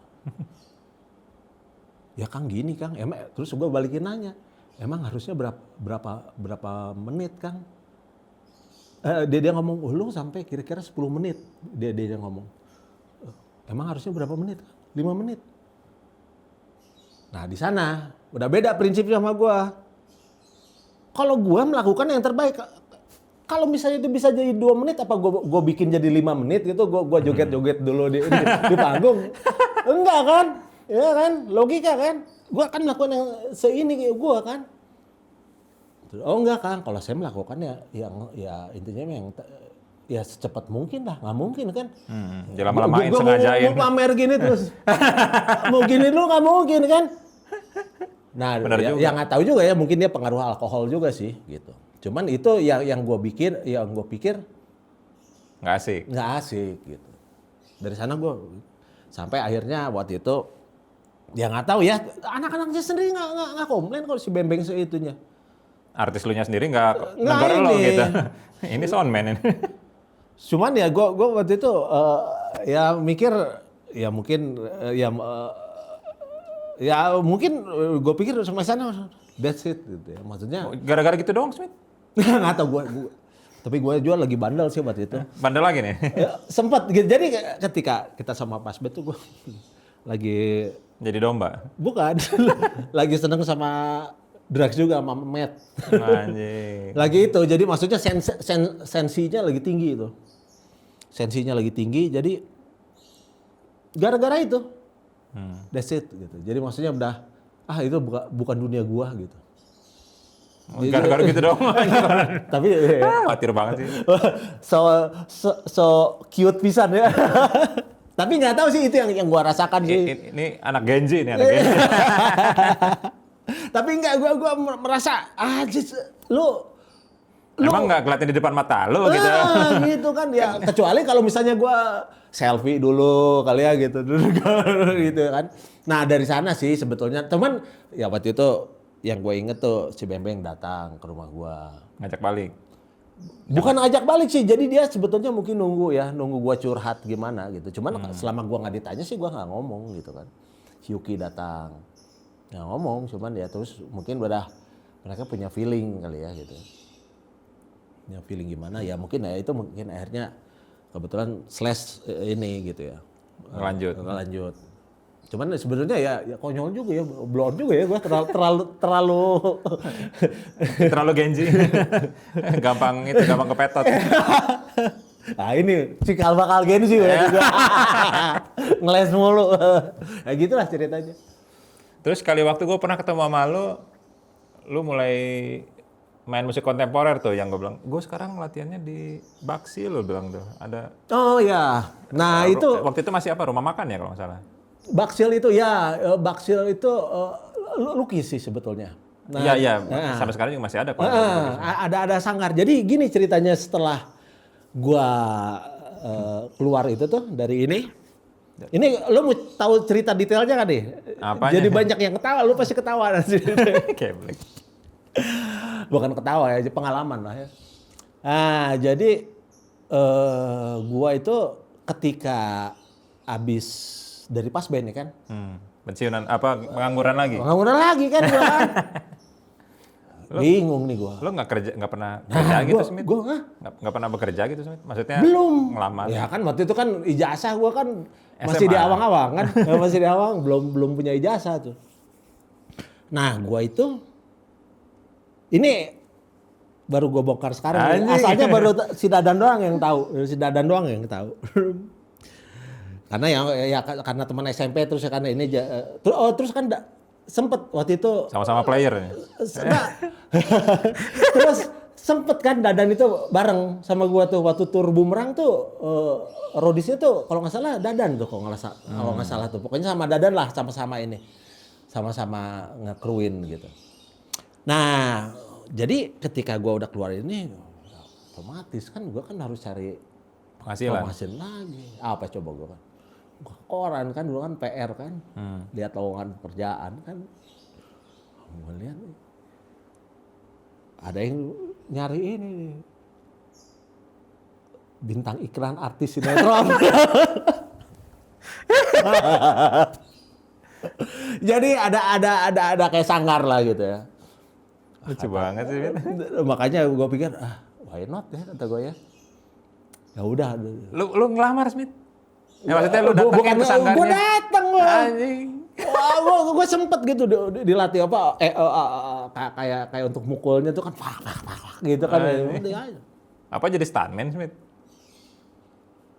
Speaker 2: Ya Kang gini Kang, terus gue balikin nanya, emang harusnya berapa menit Kang? Dia ngomong, lu sampai kira-kira 10 menit. Dia ngomong, emang harusnya berapa menit? 5 menit. Nah di sana udah beda prinsipnya sama gue. Kalau gue melakukan yang terbaik, kalau misalnya itu bisa jadi 2 menit, apa gue bikin jadi 5 menit gitu, gue joget-joget dulu di panggung. Enggak kan? Ya kan? Logika kan? Gue akan melakukan yang seini kayak gue kan? Oh enggak kan? Kalau saya melakukannya ya intinya yang ya secepat mungkin lah. Nggak mungkin kan?
Speaker 1: Jangan lama-lamain sengajain.
Speaker 2: Gue pamer gini terus. Mungkin lu nggak mungkin kan? Nah ya nggak tahu juga ya. Mungkin dia pengaruh alkohol juga sih gitu. Cuman itu yang gue pikir
Speaker 1: nggak asik
Speaker 2: gitu. Dari sana gue sampai akhirnya waktu itu ya nggak tahu ya anak-anaknya sendiri nggak komplain kalau si Bembeng seitunya.
Speaker 1: Artis lu nya sendiri nggak negor lo gitu. Ini soundman ini.
Speaker 2: Cuman ya gue waktu itu ya mikir ya mungkin mungkin gue pikir sampai sana that's it gitu ya. Maksudnya
Speaker 1: gara-gara gitu doang Smith?
Speaker 2: nggak tahu gue. Tapi gue juga lagi bandel sih waktu itu.
Speaker 1: Bandel lagi nih?
Speaker 2: Sempet gitu. Jadi ketika kita sama Pas Bet tuh gue lagi...
Speaker 1: Jadi domba?
Speaker 2: Bukan. Lagi seneng sama drugs juga sama Matt.
Speaker 1: Anjing.
Speaker 2: Lagi itu. Jadi maksudnya sensinya lagi tinggi itu. Sensinya lagi tinggi jadi gara-gara itu. That's it gitu. Jadi maksudnya udah itu bukan dunia gua gitu.
Speaker 1: Gara-gara gitu dong.
Speaker 2: Tapi
Speaker 1: khawatir banget sih.
Speaker 2: so cute pisan ya. Tapi nggak tahu sih itu yang gua rasakan sih.
Speaker 1: Ini anak Genji nih, anak Genji.
Speaker 2: Tapi nggak gua merasa lu Lu-
Speaker 1: Emang nggak kelihatan di depan mata lu gitu.
Speaker 2: gitu kan ya. Kecuali kalau misalnya gua selfie dulu kali ya gitu. Gitu kan. Nah dari sana sih sebetulnya. Teman ya waktu itu yang gue inget tuh si Bembeng datang ke rumah gua.
Speaker 1: Ngajak balik.
Speaker 2: Bukan ajak balik sih. Jadi dia sebetulnya mungkin nunggu gua curhat gimana gitu. Cuman selama gua nggak ditanya sih gua nggak ngomong gitu kan. Si Yuki datang. Ya ngomong cuman ya terus mungkin udah mereka punya feeling kali ya gitu. Ya feeling gimana ya mungkin ya itu mungkin akhirnya kebetulan slash ini gitu ya. Lanjut. Cuman sebenarnya ya konyol juga ya, blow juga ya gua terlalu
Speaker 1: Terlalu Genji. gampang kepetot.
Speaker 2: Nah ini cikal bakal gini sih udah juga. Ngeles mulu. Ya gitulah ceritanya.
Speaker 1: Terus kali waktu gue pernah ketemu sama lu mulai main musik kontemporer tuh yang gue bilang, gue sekarang latihannya di Baksi lu bilang tuh. Ada
Speaker 2: Oh ya. Nah itu
Speaker 1: waktu itu masih apa? Rumah makan ya kalau nggak salah.
Speaker 2: Baksil itu ya, Baksil itu lukis sih sebetulnya. Nah,
Speaker 1: Iya, sampai sekarang juga masih ada kok.
Speaker 2: ada sanggar. Jadi gini ceritanya setelah gua keluar itu tuh dari ini. Ini lo mau tahu cerita detailnya kan nih?
Speaker 1: Apanya?
Speaker 2: Jadi banyak yang ketawa, lu pasti ketawa nanti.
Speaker 1: Keblek.
Speaker 2: Bukan ketawa ya, pengalaman lah ya. Nah, jadi gua itu ketika abis dari pas band ya kan.
Speaker 1: Pensiunan apa pengangguran lagi?
Speaker 2: Pengangguran lagi kan gua kan. Bingung nih gua.
Speaker 1: Lo nggak pernah kerja gitu Smith?
Speaker 2: Gua
Speaker 1: Nggak pernah bekerja gitu Smith? Maksudnya
Speaker 2: belum.
Speaker 1: ngelamar?
Speaker 2: Ya kan waktu itu kan ijazah gua kan masih
Speaker 1: SMA.
Speaker 2: di awang-awang kan. Masih di awang, belum punya ijazah tuh. Nah, gua itu ini baru gua bongkar sekarang.
Speaker 1: Anjing.
Speaker 2: Asalnya baru si Dadan doang yang tahu. Si Dadan doang yang tahu. Karena ya karena teman SMP terus ya karena ini terus kan sempet waktu itu
Speaker 1: Sama-sama player ya?
Speaker 2: Nah, terus sempet kan Dadan itu bareng sama gua tuh waktu tur Bumerang tuh Rodisnya tuh kalau nggak salah Dadan tuh kalau nggak salah tuh pokoknya sama Dadan lah sama-sama ini sama-sama nge-crewin gitu. Nah jadi ketika gua udah keluar ini otomatis kan gua kan harus cari
Speaker 1: Penghasilan?
Speaker 2: penghasilan lagi. Apa coba gua kan? Koran kan dulu kan PR kan. Lihat lowongan pekerjaan kan. Gua lihat ada yang nyari ini nih. Bintang iklan artis sinetron. Jadi ada kayak sanggar lah gitu ya.
Speaker 1: Lucu banget sih.
Speaker 2: Makanya gue pikir why not ya kata gue ya. Ya udah.
Speaker 1: Lu ngelamar Smith? Ya maksudnya lu datangin ke sanggarnya?
Speaker 2: Gue datang lah.
Speaker 1: Anjing.
Speaker 2: Wah, gue sempet gitu dilatih apa kayak untuk mukulnya tuh kan gitu kan.
Speaker 1: Apa jadi stuntman Smith?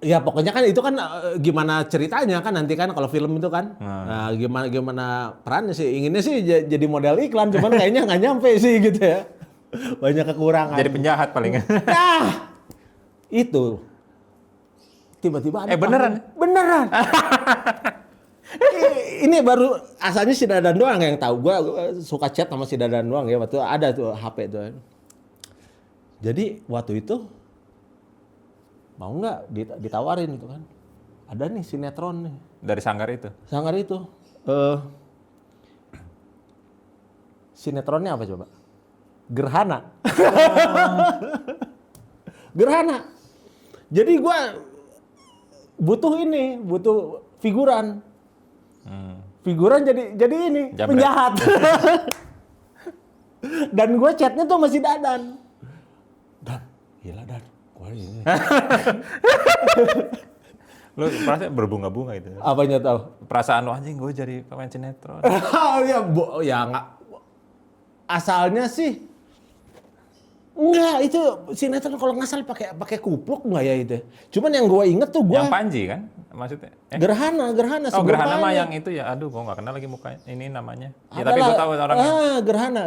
Speaker 2: Ya pokoknya kan itu kan gimana ceritanya kan nanti kan kalau film itu kan. Nah, gimana perannya sih inginnya sih jadi model iklan cuman kayaknya nggak nyampe sih gitu ya. Banyak kekurangan.
Speaker 1: Jadi penjahat paling.
Speaker 2: Nah, itu tiba-tiba ada
Speaker 1: Beneran?
Speaker 2: Beneran. Ini baru asalnya si Dadan doang yang tahu. Gua suka chat sama si Dadan doang ya. Waktu ada tuh HP tuh. Jadi waktu itu mau nggak ditawarin gitu kan? Ada nih sinetron nih.
Speaker 1: Dari sanggar itu?
Speaker 2: Sanggar itu. Sinetronnya apa coba? Gerhana. Gerhana. Jadi gua butuh figuran. Figuran jadi ini
Speaker 1: Jambret.
Speaker 2: penjahat. Dan gue chatnya tuh masih Dadan. Dan, gila Dan, gue ini.
Speaker 1: Lu perasaan berbunga-bunga itu?
Speaker 2: Apanya tahu?
Speaker 1: Perasaan lu anjing gue jadi pemain sinetron.
Speaker 2: ya nggak. Asalnya sih enggak, itu sinetron kalau nggak salah pakai kupluk enggak ya itu. Cuman yang gue inget tuh gue
Speaker 1: Yang Panji kan maksudnya?
Speaker 2: Gerhana
Speaker 1: Oh
Speaker 2: sebelum
Speaker 1: Gerhana mah
Speaker 2: Panji.
Speaker 1: yang itu ya, aduh gue nggak kenal lagi mukanya, ini namanya. Ya tapi gue tahu orangnya.
Speaker 2: Gerhana.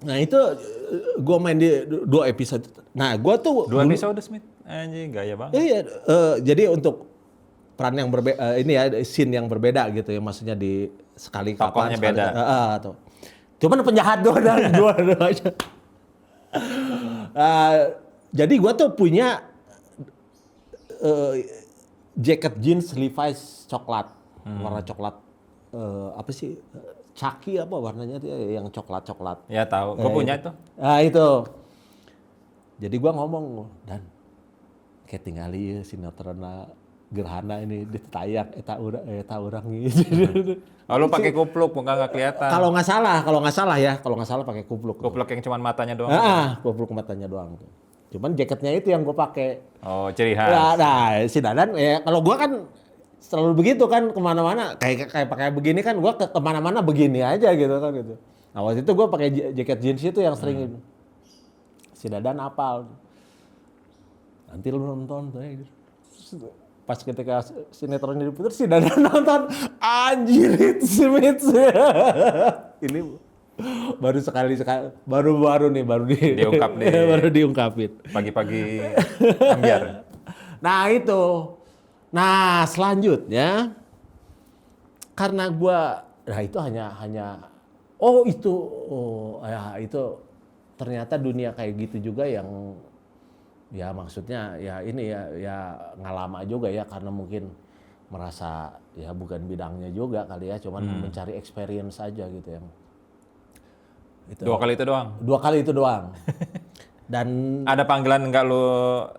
Speaker 2: Nah itu gue main di 2 episode. Nah gue tuh
Speaker 1: 2 episode Smith, anjing gaya banget.
Speaker 2: Iya, jadi untuk peran yang berbeda, ini ya scene yang berbeda gitu ya, maksudnya di sekali
Speaker 1: Tokohnya
Speaker 2: kapan.
Speaker 1: beda.
Speaker 2: Tuh. Cuman penjahat dua aja. Jadi gua tuh punya jaket jeans Levi's coklat, warna coklat. Apa sih? Caki apa warnanya tuh yang coklat-coklat.
Speaker 1: Ya tahu, gue punya itu.
Speaker 2: Nah itu. Jadi gua ngomong, dan kayak tinggal ieu sinetron gerhana ini ditayang eta urang gitu.
Speaker 1: Oh, lu pakai kupluk, muka nggak kelihatan.
Speaker 2: Kalau nggak salah pakai kupluk.
Speaker 1: Kupluk yang cuma matanya doang.
Speaker 2: Kupluk matanya doang tuh. Cuman jaketnya itu yang gue pakai.
Speaker 1: Oh, ciri khas.
Speaker 2: Nah, si Dadan ya kalau gue kan selalu begitu kan kemana-mana kayak pakai begini kan gue kemana-mana begini aja gitu kan gitu. Nah waktu itu gue pakai jaket jeans itu yang sering si Dadan apal. Nanti lu nonton tuh gitu. Pas ketika sinetronnya diputar si Dadan nonton, anjir itu Smith. Ini baru
Speaker 1: Diungkap nih.
Speaker 2: baru diungkapin.
Speaker 1: Pagi-pagi ambiar.
Speaker 2: Nah itu. Nah selanjutnya karena gua itu hanya itu ternyata dunia kayak gitu juga yang ya maksudnya ya ini ya nggak lama juga ya karena mungkin merasa ya bukan bidangnya juga kali ya cuman mencari experience aja gitu yang itu.
Speaker 1: 2 kali itu doang.
Speaker 2: 2 kali itu doang. Dan
Speaker 1: Ada panggilan nggak lu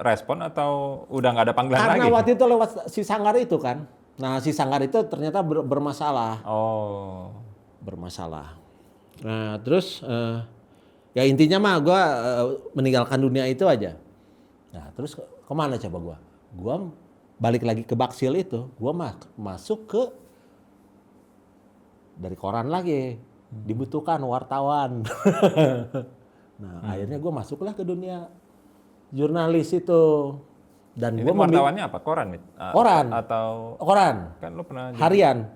Speaker 1: respon atau udah nggak ada panggilan
Speaker 2: karena
Speaker 1: lagi?
Speaker 2: waktu itu lewat si Sanggar itu kan. Nah si Sanggar itu ternyata bermasalah.
Speaker 1: Oh.
Speaker 2: Bermasalah. Nah terus ya intinya mah gue meninggalkan dunia itu aja. Nah terus kemana coba gue? Gue balik lagi ke Baksil itu. Gue masuk ke dari koran lagi. Dibutuhkan wartawan. Nah akhirnya gue masuklah ke dunia jurnalis itu. Dan
Speaker 1: Ini
Speaker 2: gue
Speaker 1: wartawannya apa? Koran?
Speaker 2: Koran.
Speaker 1: Atau
Speaker 2: koran.
Speaker 1: kan lu pernah
Speaker 2: Harian.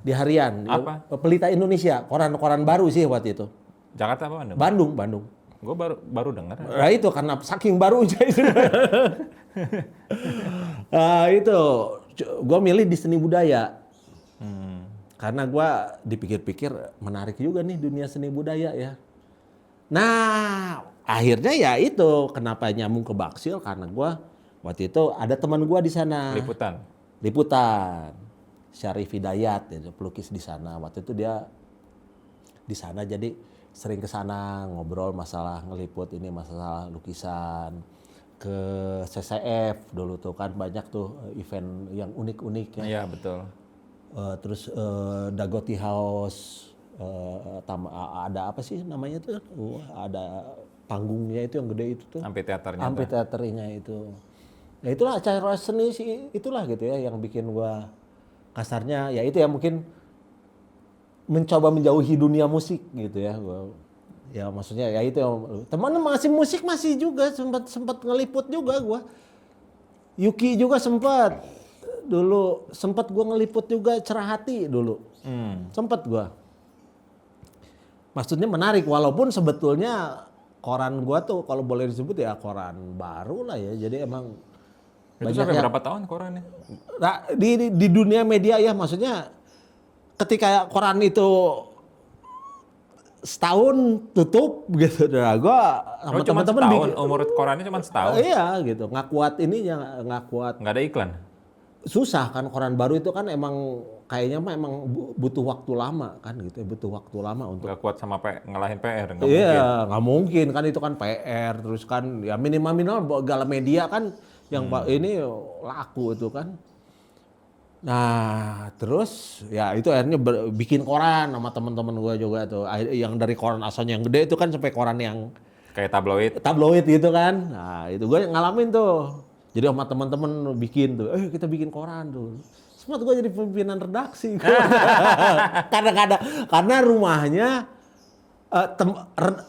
Speaker 2: Di harian.
Speaker 1: Apa?
Speaker 2: Pelita Indonesia. Koran baru sih waktu itu.
Speaker 1: Jakarta apa Bandung?
Speaker 2: Bandung.
Speaker 1: Gue baru dengar.
Speaker 2: Nah itu karena saking barunya itu. Itu gue milih di seni budaya. Karena gue dipikir-pikir menarik juga nih dunia seni budaya ya. Nah akhirnya ya itu kenapa nyambung ke Baksil karena gue waktu itu ada teman gue di sana. Liputan. Syarif Hidayat ya, pelukis di sana. Waktu itu dia di sana jadi sering ke sana ngobrol masalah ngeliput ini masalah lukisan ke CCF dulu tuh kan banyak tuh event yang unik-unik ya.
Speaker 1: Iya betul.
Speaker 2: Terus Dagoti House ada apa sih namanya tuh? Ada panggungnya itu yang gede itu tuh.
Speaker 1: Amphitheater-nya
Speaker 2: itu. Ya itulah acara seni sih itulah gitu ya yang bikin gua kasarnya ya itu ya mungkin mencoba menjauhi dunia musik gitu ya gua. Ya maksudnya ya itu teman masih musik masih juga sempat ngeliput juga gua. Yuki juga sempat gua ngeliput juga Cerah Hati dulu. Sempat gua. Maksudnya menarik walaupun sebetulnya koran gua tuh kalau boleh disebut ya koran baru lah ya. Jadi emang
Speaker 1: itu sampai berapa tahun korannya?
Speaker 2: Nah, di dunia media ya maksudnya ketika koran itu setahun tutup gitu. Nah, gua sama teman-teman
Speaker 1: umur korannya cuma setahun.
Speaker 2: Iya gitu, nggak kuat.
Speaker 1: Nggak ada iklan.
Speaker 2: Susah kan koran baru itu kan emang kayaknya mah emang butuh waktu lama kan gitu, butuh waktu lama untuk.
Speaker 1: Nggak kuat sama ngalahin PR.
Speaker 2: Iya, nggak mungkin kan itu kan PR terus kan ya minimal segala media kan yang ini laku itu kan. Nah terus ya itu akhirnya bikin koran sama teman-teman gue juga tuh yang dari koran asalnya yang gede itu kan sampai koran yang
Speaker 1: kayak tabloid
Speaker 2: gitu kan. Nah itu gue ngalamin tuh jadi sama teman-teman bikin tuh kita bikin koran tuh sempat gue jadi pimpinan redaksi karena rumahnya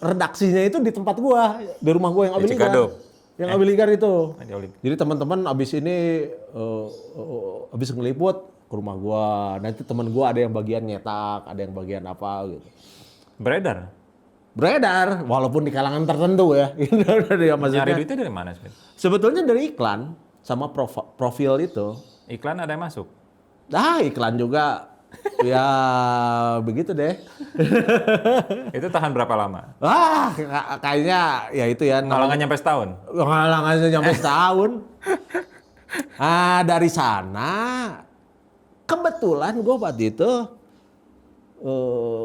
Speaker 2: redaksinya itu di tempat gue di rumah gue yang Abiligar itu. Jadi teman-teman abis ini abis ngeliput ke rumah gua. Nanti teman gua ada yang bagian nyetak, ada yang bagian apa gitu. Beredar, walaupun di kalangan tertentu ya.
Speaker 1: Nyari duitnya dari mana sih?
Speaker 2: Sebetulnya dari iklan sama profil itu.
Speaker 1: Iklan ada yang masuk?
Speaker 2: Iklan juga Ya begitu deh.
Speaker 1: Itu tahan berapa lama?
Speaker 2: Kayaknya ya itu ya.
Speaker 1: Halangan nyampe setahun?
Speaker 2: Halangannya nyampe setahun. Dari sana kebetulan gue waktu itu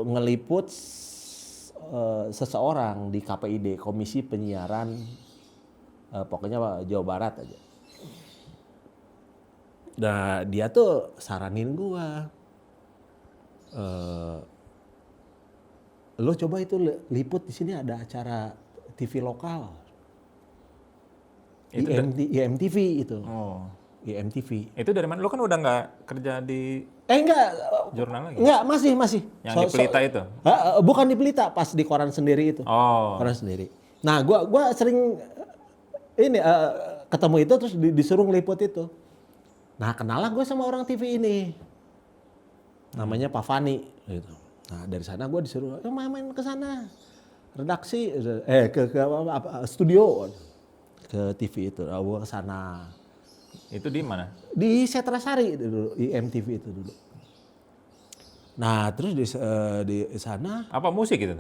Speaker 2: ngeliput seseorang di KPID, Komisi Penyiaran pokoknya Jawa Barat aja. Nah dia tuh saranin gue, lo coba itu liput di sini ada acara TV lokal,
Speaker 1: Itu
Speaker 2: IMTV itu.
Speaker 1: Oh.
Speaker 2: IMTV.
Speaker 1: Itu dari mana? Lu kan udah nggak kerja di
Speaker 2: Enggak.
Speaker 1: jurnal lagi?
Speaker 2: Enggak, masih.
Speaker 1: Yang di Pelita itu?
Speaker 2: Bukan di Pelita, pas di koran sendiri itu.
Speaker 1: Oh.
Speaker 2: Koran sendiri. Nah, gua sering ini ketemu itu terus disuruh ngeliput itu. Nah, kenalah gue sama orang TV ini. Namanya Pak Fani gitu. Nah, dari sana gue disuruh, main ke sana. Redaksi ke studio ke TV itu. Gue ke sana.
Speaker 1: Itu di mana?
Speaker 2: Di Setrasari dulu, IMTV itu dulu. Nah, terus di sana
Speaker 1: Apa musik itu?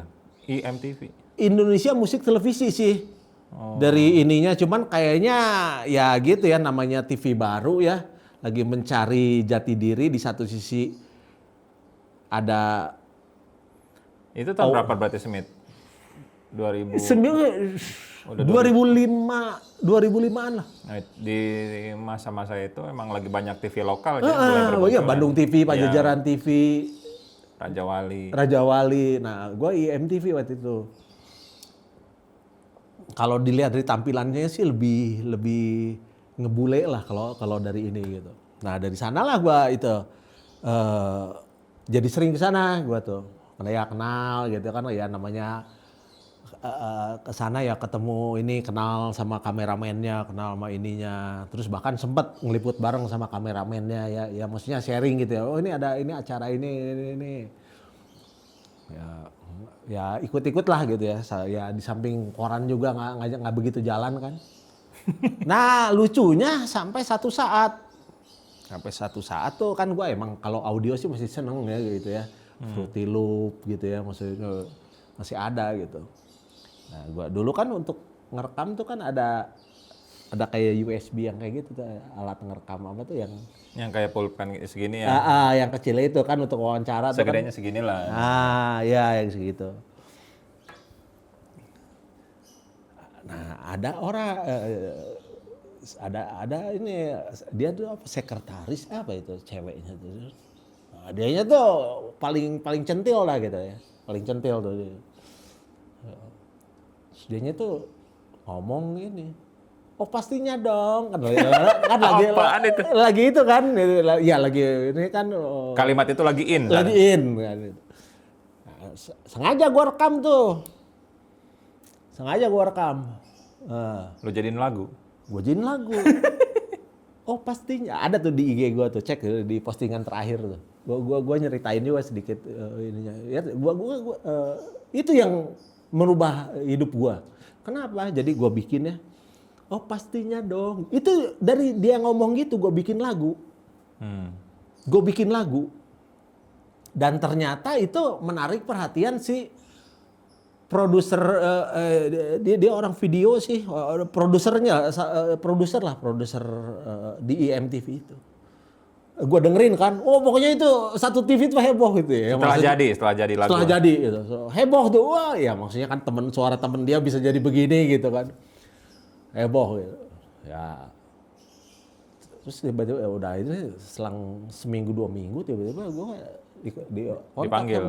Speaker 1: IMTV?
Speaker 2: Indonesia Musik Televisi sih.
Speaker 1: Oh.
Speaker 2: Dari ininya cuman kayaknya ya gitu ya, namanya TV baru ya. Lagi mencari jati diri, di satu sisi ada
Speaker 1: Itu tahun berapa berarti Smith? 2000.
Speaker 2: 2005-an lah.
Speaker 1: Nah, di masa-masa itu emang lagi banyak TV lokal aja.
Speaker 2: Iya, Bandung TV, Pajajaran TV,
Speaker 1: Raja Wali.
Speaker 2: Raja Wali. Nah, gue IMTV waktu itu. Kalau dilihat dari tampilannya sih lebih ngebule lah kalau dari ini gitu. Nah, dari sanalah gue itu jadi sering ke sana gue tuh. Karena ya kenal gitu kan ya, namanya ke sana ya ketemu ini, kenal sama kameramennya, kenal sama ininya. Terus bahkan sempet ngeliput bareng sama kameramennya ya maksudnya sharing gitu ya. Oh, ini ada ini acara ini. Ya ikut-ikut lah gitu ya. Ya di samping koran juga nggak begitu jalan kan. Nah, lucunya sampai satu saat tuh kan gue emang kalau audio sih masih seneng ya gitu ya. Fruity Loop gitu ya, maksudnya masih ada gitu. Nah, gua dulu kan untuk ngerekam tuh kan ada kayak USB yang kayak gitu tuh, alat ngerekam apa tuh
Speaker 1: yang kayak pulpen segini ya.
Speaker 2: Yang kecil itu kan untuk wawancara tuh kan.
Speaker 1: Segedenya seginilah.
Speaker 2: Ya yang segitu. Nah, ada orang ada ini dia tuh apa, sekretaris apa itu ceweknya tuh. Nah, dianya tuh paling centil lah gitu ya. Paling centil tuh dia. Dianya tuh ngomong gini, oh pastinya dong kan lagi itu kan ya lagi ini kan
Speaker 1: Kalimat itu lagi in.
Speaker 2: kan. Nah, sengaja gua rekam.
Speaker 1: Lu jadiin lagu.
Speaker 2: Gua jadiin lagu. Oh pastinya ada tuh di IG gua tuh, cek di postingan terakhir tuh. Gua nyeritain juga sedikit ininya. Ya gua itu yang merubah hidup gua. Kenapa? Jadi gua bikin ya. Oh pastinya dong. Itu dari dia ngomong gitu gua bikin lagu. Gua bikin lagu. Dan ternyata itu menarik perhatian si produser, dia orang video sih, produser di IMTV itu. Gue dengerin kan, oh pokoknya itu satu TV itu heboh gitu ya.
Speaker 1: Setelah jadi lagu.
Speaker 2: Setelah jadi gitu. So, heboh tuh, wah ya maksudnya kan suara temen dia bisa jadi begini gitu kan. Heboh gitu. Ya. Terus tiba-tiba ya udah itu selang seminggu 2 minggu tiba-tiba gue dipanggil.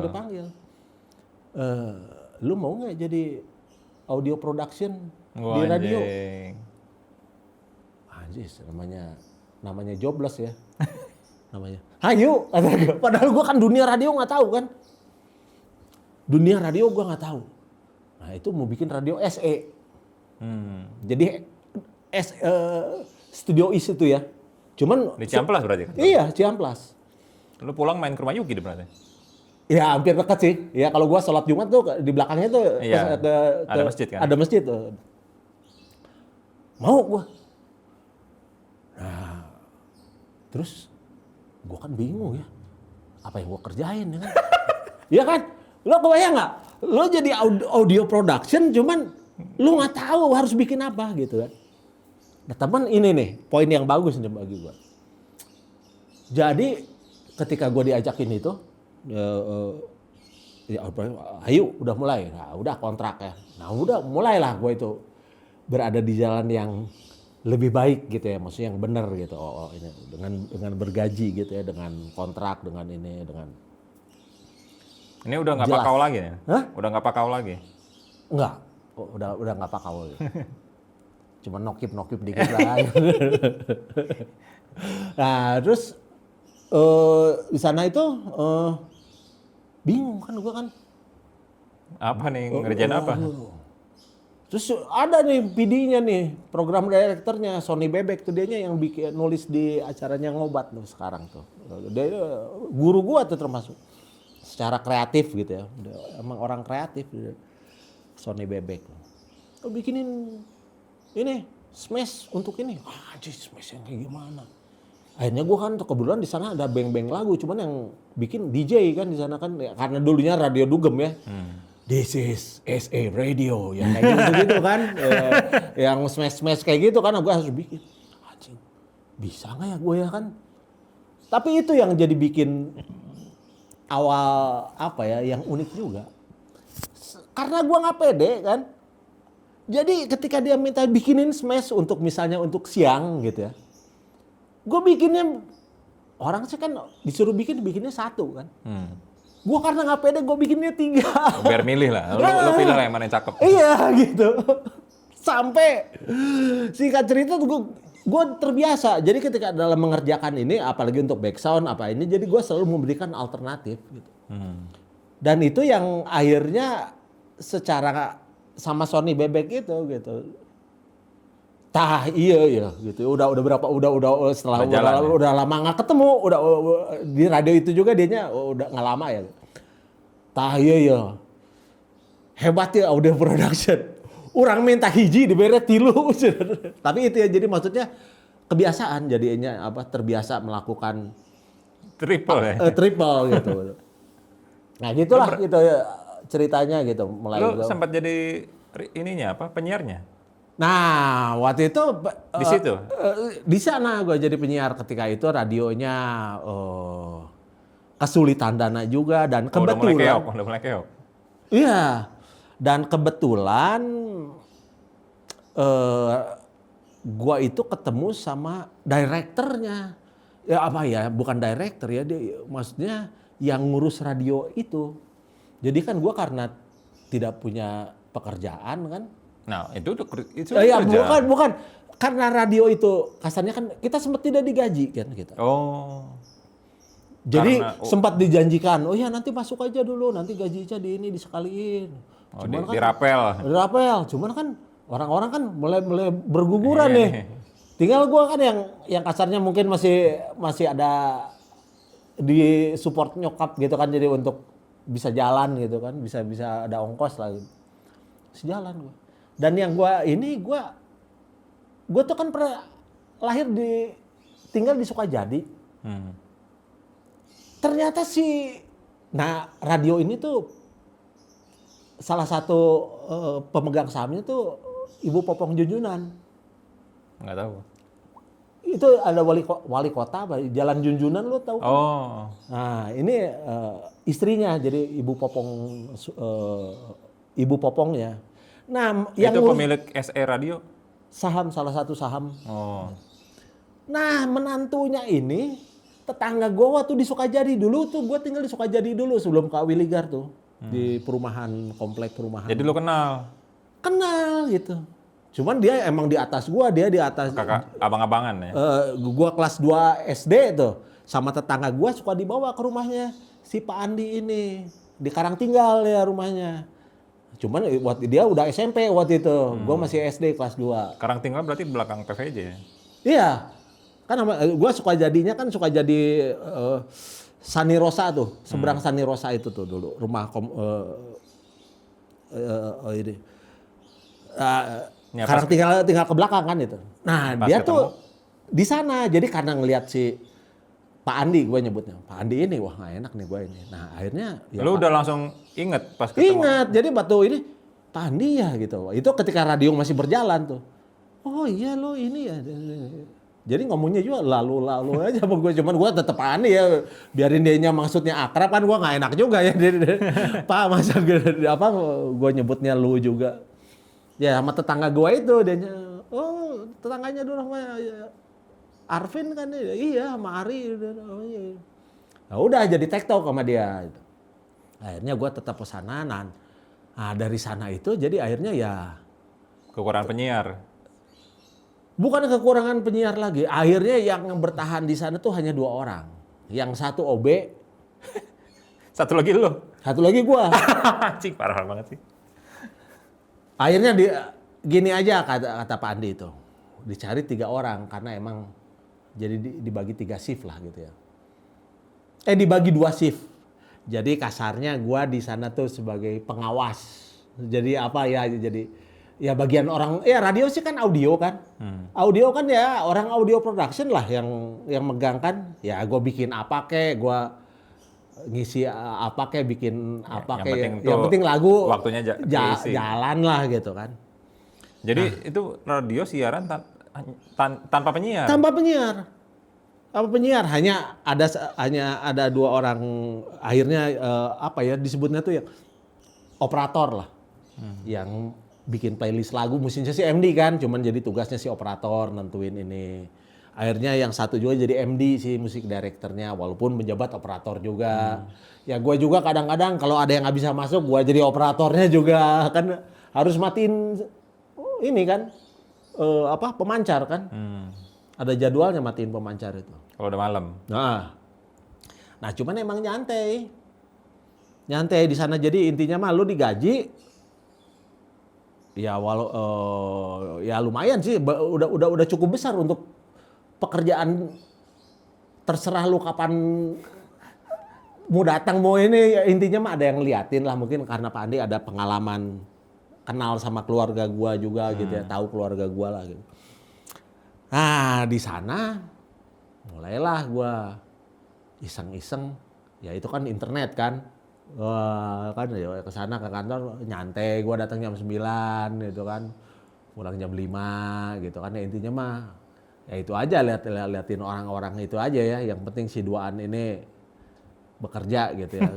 Speaker 2: Lu mau nggak jadi audio production di radio? Anjis, namanya jobless ya. Namanya. Hayu, padahal gua kan dunia radio nggak tahu kan. Dunia radio gua nggak tahu. Nah itu mau bikin radio SE. Jadi studio is itu ya. Cuman
Speaker 1: di Ciamplas berarti kan?
Speaker 2: Iya, Ciamplas.
Speaker 1: Lu pulang main ke rumah Yuki berarti?
Speaker 2: Ya hampir dekat sih. Ya kalau gua sholat Jumat tuh di belakangnya tuh
Speaker 1: ada masjid kan?
Speaker 2: Ada masjid tuh. Mau gua. Nah, terus gua kan bingung ya. apa yang gue kerjain ya kan? Iya kan? Lo kebayang nggak? Lo jadi audio production, cuman lo nggak tahu harus bikin apa gitu kan? Nah teman ini nih poin yang bagus nih bagi gue. Jadi ketika gue diajakin itu, ya, ayo udah mulai, nah, udah kontrak ya. Nah udah mulailah gue itu berada di jalan yang lebih baik gitu ya, maksudnya yang benar gitu. Ini dengan bergaji gitu ya, dengan kontrak, dengan ini, dengan
Speaker 1: Ini udah nggak
Speaker 2: jelas.
Speaker 1: pakau lagi ya?
Speaker 2: Hah?
Speaker 1: Udah nggak pakau lagi?
Speaker 2: Enggak, udah nggak pakau. Gitu. Cuma nokip dikit lah. Nah terus di sana itu bingung kan gue kan.
Speaker 1: Apa nih, ngerjain apa?
Speaker 2: Terus ada nih PD-nya nih, program direkturnya Sony Bebek tuh dianya yang bikin nulis di acaranya Ngobat tuh sekarang tuh. Dia guru gua tuh termasuk. Secara kreatif gitu ya. Dia emang orang kreatif dia. Sony Bebek. Oh, bikinin ini smash untuk ini. Anjir smash yang kayak gimana? Akhirnya gua kan kebetulan di sana ada band-band lagu, cuman yang bikin DJ kan di sana kan ya, karena dulunya radio dugem ya. This is SA Radio yang kayak gitu kan, yang smash kayak gitu kan, gue harus bikin. Anjing, bisa nggak ya gue ya kan? Tapi itu yang jadi bikin awal apa ya, yang unik juga. Karena gue nggak pede kan. Jadi ketika dia minta bikinin smash untuk misalnya untuk siang gitu ya, gue bikinnya orang sih kan disuruh bikinnya satu kan. Gue karena nggak pede, gue bikinnya 3.
Speaker 1: Biar milih lah, lu pilih lah yang mana yang cakep.
Speaker 2: Iya gitu. Sampai singkat cerita tuh gue terbiasa. Jadi ketika dalam mengerjakan ini, apalagi untuk back sound apa ini, jadi gue selalu memberikan alternatif gitu. Dan itu yang akhirnya secara sama Sony Bebek itu gitu. Tah iya gitu. Udah setelah udah lama nggak ketemu, udah di radio itu juga dianya udah nggak lama ya. Tah iya. Hebat ya audio production. Orang minta hiji diberi 3. Tapi itu ya jadi maksudnya kebiasaan jadinya apa terbiasa melakukan
Speaker 1: Triple ya?
Speaker 2: triple gitu. Nah gitulah gitu ya, ceritanya gitu mulai.
Speaker 1: Lu sempat jadi ininya apa, penyiarnya?
Speaker 2: Nah, waktu itu
Speaker 1: Di situ?
Speaker 2: di sana gue jadi penyiar ketika itu radionya kesulitan dana juga dan kebetulan
Speaker 1: Udah mulai keok.
Speaker 2: iya. Dan kebetulan gue itu ketemu sama direkturnya. Ya apa ya, bukan direktur ya, dia maksudnya yang ngurus radio itu. Jadi kan gue karena tidak punya pekerjaan kan.
Speaker 1: Nah, itu
Speaker 2: Ya
Speaker 1: kerja.
Speaker 2: bukan karena radio itu kasarnya kan kita sempat tidak digaji kan gitu.
Speaker 1: Oh.
Speaker 2: Jadi
Speaker 1: Karena-
Speaker 2: sempat dijanjikan, oh ya nanti masuk aja dulu, nanti gajinya di ini disekaliin.
Speaker 1: Oh, dirapel.
Speaker 2: Dirapel, cuman kan orang-orang kan mulai berguguran nih. Tinggal gua kan yang kasarnya mungkin masih ada di support nyokap gitu kan, jadi untuk bisa jalan gitu kan, bisa ada ongkos lah gitu. Sejalan gua. Dan yang gua tuh kan pernah tinggal di Sukajadi. Ternyata radio ini tuh salah satu pemegang sahamnya tuh Ibu Popong Junjunan.
Speaker 1: Nggak tahu.
Speaker 2: Itu ada wali kota Jalan Junjunan, lo tahu?
Speaker 1: Oh.
Speaker 2: Nah ini istrinya jadi Ibu Popongnya. Nah, yang
Speaker 1: Itu pemilik SE Radio?
Speaker 2: salah satu saham.
Speaker 1: Oh.
Speaker 2: Nah, menantunya ini tetangga gue waktu di Sukajadi dulu tuh, gue tinggal di Sukajadi dulu sebelum ke Wiligar tuh, di komplek perumahan.
Speaker 1: Jadi lu kenal?
Speaker 2: Kenal gitu. Cuman dia emang di atas gue, dia di atas.
Speaker 1: Kakak abang-abangan ya?
Speaker 2: Gue kelas 2 SD tuh, sama tetangga gue suka dibawa ke rumahnya si Pak Andi ini, di Karangtinggal ya rumahnya. Cuman waktu dia udah SMP waktu itu, gue masih SD kelas 2.
Speaker 1: Karangtinggal berarti belakang PVJ ya?
Speaker 2: Iya, kan gue suka jadi Sani Rosa tuh, seberang Sani Rosa itu tuh dulu rumah ini. Karang tinggal ke belakang kan itu. Nah
Speaker 1: Pas
Speaker 2: dia
Speaker 1: ketemu.
Speaker 2: tuh di sana, jadi karena ngelihat si Pak Andi gue nyebutnya. Pak Andi ini, wah nggak enak nih gue ini. Nah akhirnya ya
Speaker 1: Lu udah langsung inget pas ketemu.
Speaker 2: ingat, jadi waktu ini Pak Andi ya gitu. Itu ketika radio masih berjalan tuh. Oh iya lo ini ya. Jadi ngomongnya juga lalu aja sama gue. Cuman gue tetep Pak Andi ya. Biarin dianya maksudnya akrab kan gue nggak enak juga ya. Pak masa apa gue nyebutnya lu juga. Ya sama tetangga gue itu dianya. Oh tetangganya dulu sama Arvin kan ya. Iya sama Ari. Oh, iya. Nah, udah jadi tektok sama dia. Akhirnya gue tetap pesananan. Nah dari sana itu jadi akhirnya ya
Speaker 1: Kekurangan penyiar.
Speaker 2: bukan kekurangan penyiar lagi. Akhirnya yang bertahan di sana tuh hanya 2 orang. Yang satu OB,
Speaker 1: Satu lagi lu.
Speaker 2: satu lagi gue.
Speaker 1: Cik, parah banget sih.
Speaker 2: Akhirnya gini aja kata Pak Andi itu. Dicari 3 orang karena emang jadi dibagi 3 shift lah gitu ya. Dibagi 2 shift. Jadi kasarnya gue di sana tuh sebagai pengawas. Jadi apa ya? Jadi ya bagian orang ya radio sih kan audio kan. Audio kan ya orang audio production lah yang megang kan. Ya gue bikin apa kek, gue ngisi apa kek, bikin apa
Speaker 1: yang
Speaker 2: kek.
Speaker 1: penting
Speaker 2: Yang
Speaker 1: tuh
Speaker 2: penting lagu
Speaker 1: waktunya diisi.
Speaker 2: jalan lah gitu kan.
Speaker 1: Jadi itu radio siaran tanpa penyiar.
Speaker 2: Tanpa penyiar. Tanpa penyiar hanya ada 2 orang akhirnya apa ya disebutnya tuh ya operator lah. Yang bikin playlist lagu musiknya si MD kan, cuman jadi tugasnya si operator nentuin ini. Akhirnya yang satu juga jadi MD si musik directornya, walaupun menjabat operator juga. Ya gue juga kadang-kadang kalau ada yang nggak bisa masuk, gue jadi operatornya juga kan harus matiin ini kan pemancar kan. Ada jadwalnya matiin pemancar itu.
Speaker 1: Kalau udah malam.
Speaker 2: Nah cuman emang nyantai di sana jadi intinya mah lu digaji. Ya ya lumayan sih, udah cukup besar untuk pekerjaan. Terserah lu kapan mau datang mau ini, ya intinya mah ada yang liatin lah mungkin karena Pak Andi ada pengalaman kenal sama keluarga gua juga gitu ya, tahu keluarga gua lah gitu. Nah di sana mulailah gua iseng-iseng, ya itu kan internet kan. Wah, kan ya ke sana ke kantor nyantai, gua datang jam 9 gitu kan. Pulang jam 5 gitu kan. Ya intinya mah ya itu aja liatin orang-orang itu aja ya. Yang penting si duaan ini bekerja gitu ya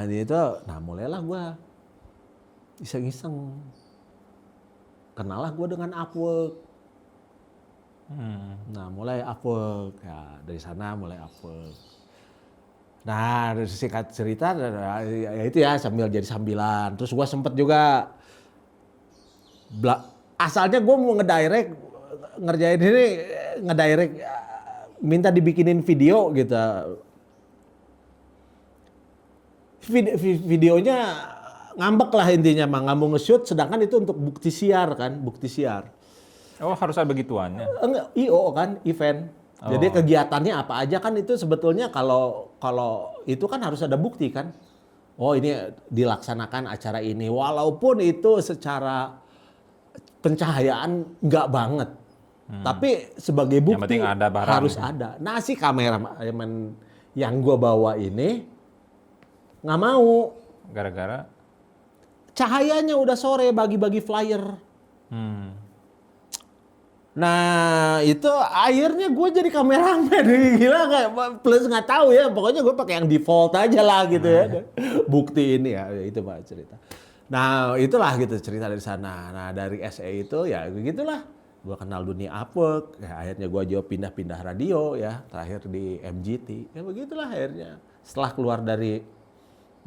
Speaker 2: gitu. Nah mulailah gua iseng-iseng. Kenalah gua dengan Upwork. Nah mulai Upwork. Ya dari sana mulai Upwork. Nah, singkat cerita ya itu ya sambil jadi sambilan. Terus gua sempet juga asalnya gua mau ngerjain ini minta dibikinin video gitu. Videonya ngambek lah intinya mah, nggak mau nge-shoot sedangkan itu untuk bukti siar.
Speaker 1: Oh, harus ada begituannya.
Speaker 2: Enggak, IO kan, event. Jadi kegiatannya apa aja kan itu sebetulnya kalau itu kan harus ada bukti kan. Oh ini dilaksanakan acara ini walaupun itu secara pencahayaan nggak banget. Tapi sebagai bukti
Speaker 1: ada
Speaker 2: harus ada. Nah si kameramen yang gue bawa ini nggak mau.
Speaker 1: Gara-gara?
Speaker 2: Cahayanya udah sore bagi-bagi flyer. Nah itu akhirnya gue jadi kameramen, gila nggak? Plus nggak tahu ya, pokoknya gue pakai yang default aja lah gitu ya. Bukti ini ya itu Pak cerita. Nah itulah gitu cerita dari sana. Nah dari SE itu ya begitulah. Gue kenal dunia Upwork, ya akhirnya gue juga pindah-pindah radio ya, terakhir di MGT. Ya begitulah akhirnya. Setelah keluar dari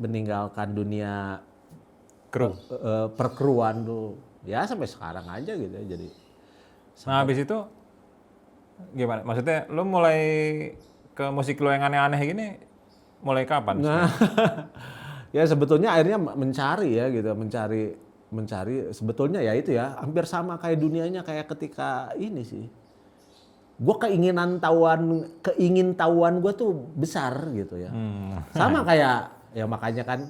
Speaker 2: meninggalkan dunia
Speaker 1: Kru.
Speaker 2: perkruan tuh, ya sampai sekarang aja gitu ya jadi.
Speaker 1: Nah habis itu gimana? Maksudnya lu mulai ke musik lu yang aneh-aneh gini mulai kapan?
Speaker 2: Nah, ya sebetulnya akhirnya mencari ya gitu, mencari sebetulnya ya itu ya hampir sama kayak dunianya kayak ketika ini sih. Gue keingin tahuan gue tuh besar gitu ya. Sama kayak ya makanya kan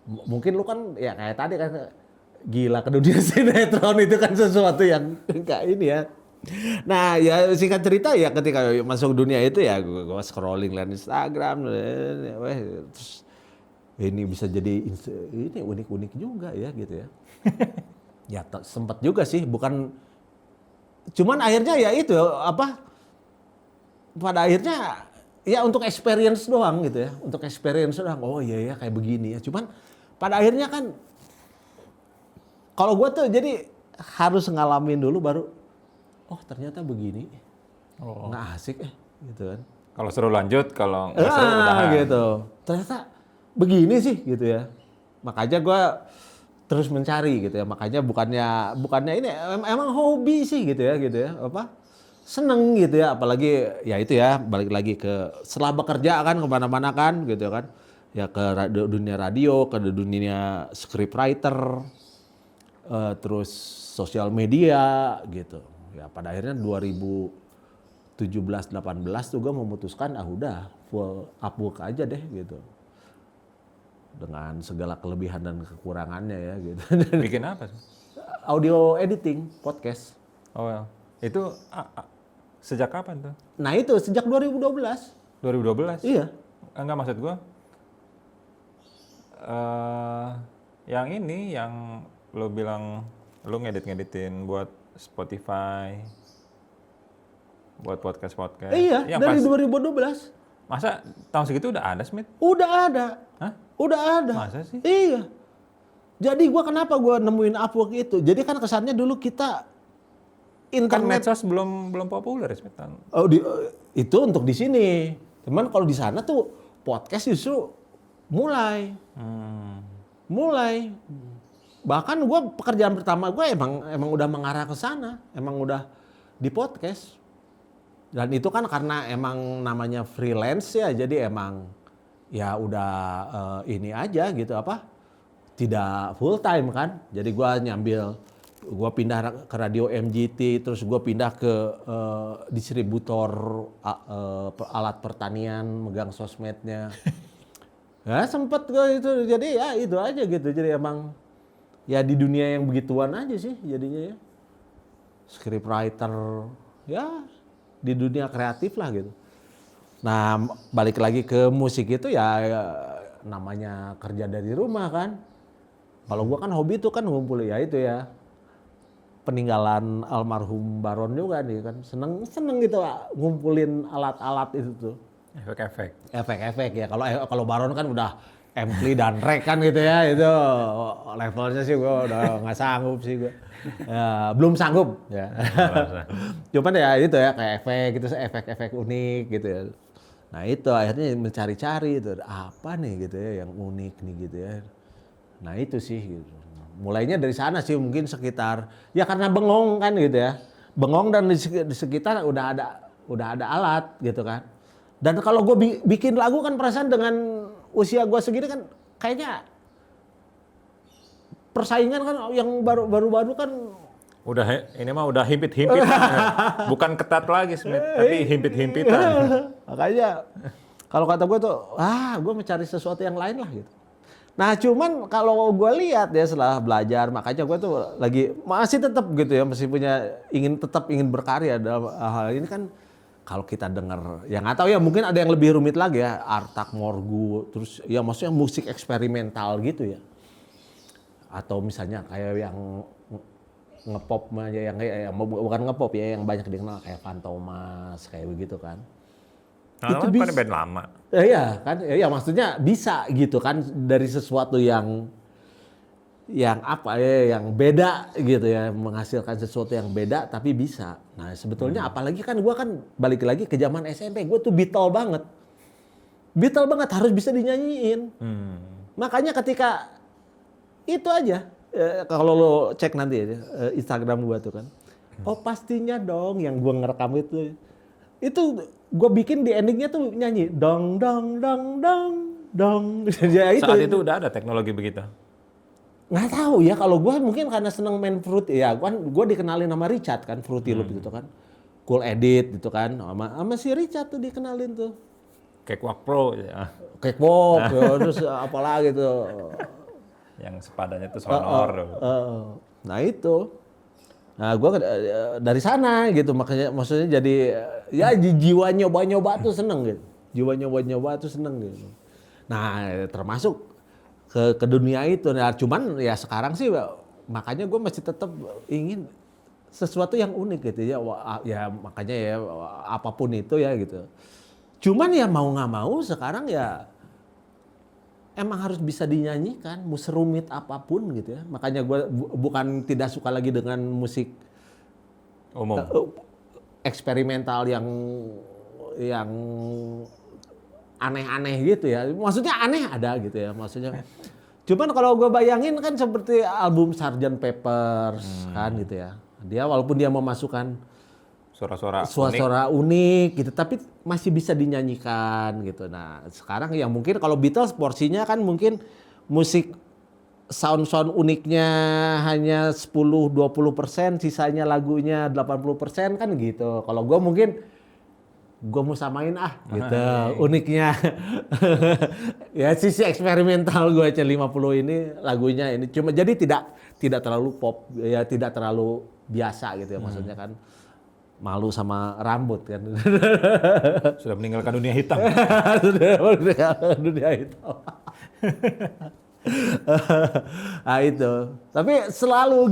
Speaker 2: mungkin lu kan ya kayak tadi kan gila ke dunia sinetron itu kan sesuatu yang kayak ini ya. Nah ya singkat cerita ya ketika masuk dunia itu ya gue scrolling liat Instagram, terus ini bisa jadi ini unik-unik juga ya gitu ya. Ya sempet juga sih, cuman akhirnya ya itu apa, pada akhirnya ya untuk experience doang gitu ya, untuk experience doang. Oh iya ya kayak begini ya. Cuman pada akhirnya kan kalau gue tuh jadi harus ngalamin dulu baru, oh ternyata begini, nggak asik gitu kan.
Speaker 1: Kalau seru lanjut, kalau nggak seru udahan.
Speaker 2: Gitu. Ternyata begini sih gitu ya. Makanya gue terus mencari gitu ya. Makanya bukannya ini emang hobi sih gitu ya apa, seneng gitu ya. Apalagi ya itu ya balik lagi ke setelah bekerja kan kemana-mana kan gitu kan. Ya ke dunia radio, ke dunia scriptwriter, terus sosial media gitu. Ya pada akhirnya 2017-18 tuh gue memutuskan udah full Upwork aja deh gitu. Dengan segala kelebihan dan kekurangannya ya gitu.
Speaker 1: Bikin apa sih?
Speaker 2: Audio editing, podcast.
Speaker 1: Oh, itu sejak kapan tuh?
Speaker 2: Nah itu sejak 2012.
Speaker 1: 2012?
Speaker 2: Iya.
Speaker 1: Enggak, maksud gua yang ini, yang lo bilang lo ngeditin buat Spotify, buat podcast.
Speaker 2: Iya,
Speaker 1: Yang
Speaker 2: dari
Speaker 1: pas,
Speaker 2: 2012.
Speaker 1: masa tahun segitu udah ada, Smith?
Speaker 2: Udah ada.
Speaker 1: Hah?
Speaker 2: Udah ada.
Speaker 1: Masa sih?
Speaker 2: Iya. Jadi kenapa gua nemuin Upwork itu? Jadi kan kesannya dulu kita
Speaker 1: Kan
Speaker 2: internet
Speaker 1: medsos belum populer, Smith.
Speaker 2: itu untuk di sini. Cuman kalau di sana tuh podcast justru mulai. Bahkan gue pekerjaan pertama gue emang udah mengarah ke sana, emang udah di podcast. Dan itu kan karena emang namanya freelance ya, jadi emang ya udah ini aja gitu apa, tidak full time kan. Jadi gue pindah ke radio MGT, terus gue pindah ke distributor alat pertanian, megang sosmednya. Ya sempet gue itu, jadi ya itu aja gitu. Jadi emang ya di dunia yang begituan aja sih jadinya ya. Scriptwriter, ya di dunia kreatif lah gitu. Nah balik lagi ke musik itu ya namanya kerja dari rumah kan. Kalau gua kan hobi itu kan ngumpul ya itu ya. Peninggalan almarhum Baron juga nih kan. Seneng gitu ngumpulin alat-alat itu tuh.
Speaker 1: Efek-efek.
Speaker 2: Efek-efek ya. Kalau Baron kan udah ampli dan rek kan gitu ya, itu levelnya sih gue udah nggak sanggup sih gue. Ya, belum sanggup ya. Cuman ya itu ya kayak efek gitu, efek-efek unik gitu ya. Nah itu akhirnya mencari-cari itu apa nih gitu ya yang unik nih gitu ya. Nah itu sih gitu. Mulainya dari sana sih mungkin sekitar ya karena bengong kan gitu ya. Bengong dan di sekitar udah ada alat gitu kan. Dan kalau gue bikin lagu kan perasaan dengan usia gue segini kan kayaknya persaingan kan yang baru-baru kan
Speaker 1: Ini mah udah himpit-himpitan. Bukan ketat lagi, Smith, tapi himpit-himpitan.
Speaker 2: makanya kalau kata gue tuh gue mencari sesuatu yang lain lah gitu. Nah cuman kalau gue lihat ya setelah belajar, makanya gue tuh masih tetap gitu ya, masih tetap ingin berkarya dalam hal ini kan. Kalau kita dengar, ya nggak tahu ya mungkin ada yang lebih rumit lagi ya, Artak Morgu, terus ya maksudnya musik eksperimental gitu ya. Atau misalnya kayak yang ngepop aja, yang bukan ngepop ya, yang banyak dikenal kayak Fantomas, kayak begitu kan.
Speaker 1: Itu bisa. Pada band lama.
Speaker 2: Iya kan, ya maksudnya bisa gitu kan dari sesuatu yang apa ya, yang beda gitu ya, menghasilkan sesuatu yang beda tapi bisa. Nah sebetulnya apalagi kan gue kan balik lagi ke zaman SMP, gue tuh Beatle banget harus bisa dinyanyiin. Makanya ketika itu aja, kalau lo cek nanti ya, Instagram gue tuh kan, oh pastinya dong yang gue ngerekam itu gue bikin di endingnya tuh nyanyi dong dong dong dong dong. Ya,
Speaker 1: saat itu udah ada teknologi begitu?
Speaker 2: Nggak tahu ya, kalau gue mungkin karena seneng main Fruity ya, kan gue dikenalin sama Richard kan, Fruity Loop gitu kan, Cool Edit gitu kan, sama si Richard tuh dikenalin tuh.
Speaker 1: Cakewalk Pro ya.
Speaker 2: Cakewalk, terus apalagi tuh.
Speaker 1: Yang sepadannya tuh sonor.
Speaker 2: Nah itu. Nah, gue dari sana gitu, makanya maksudnya jadi ya jiwa nyoba-nyoba tuh seneng gitu. Jiwa nyoba-nyoba tuh seneng gitu. Nah, termasuk ke dunia itu. Nah, cuman ya sekarang sih makanya gue masih tetap ingin sesuatu yang unik gitu ya. Ya makanya ya apapun itu ya gitu. Cuman ya mau nggak mau sekarang ya emang harus bisa dinyanyikan, mau serumit apapun gitu ya. Makanya gue bukan tidak suka lagi dengan musik
Speaker 1: Umum.
Speaker 2: eksperimental yang aneh-aneh gitu ya. Maksudnya aneh ada gitu ya. Maksudnya. Cuman kalau gue bayangin kan seperti album Sgt. Pepper's kan gitu ya. Dia walaupun dia memasukkan
Speaker 1: Suara-suara unik.
Speaker 2: suara-suara unik gitu, tapi masih bisa dinyanyikan gitu. Nah, sekarang yang mungkin kalau Beatles porsinya kan mungkin musik sound uniknya hanya 10-20%, sisanya lagunya 80% kan gitu. Kalau gue mungkin gue mau samain gitu uniknya. Ya sisi eksperimental gue aja 50 ini lagunya ini cuma jadi tidak terlalu pop ya, tidak terlalu biasa gitu ya maksudnya kan. Malu sama rambut kan.
Speaker 1: Sudah meninggalkan dunia hitam.
Speaker 2: Sudah meninggalkan dunia hitam. Nah itu. Tapi selalu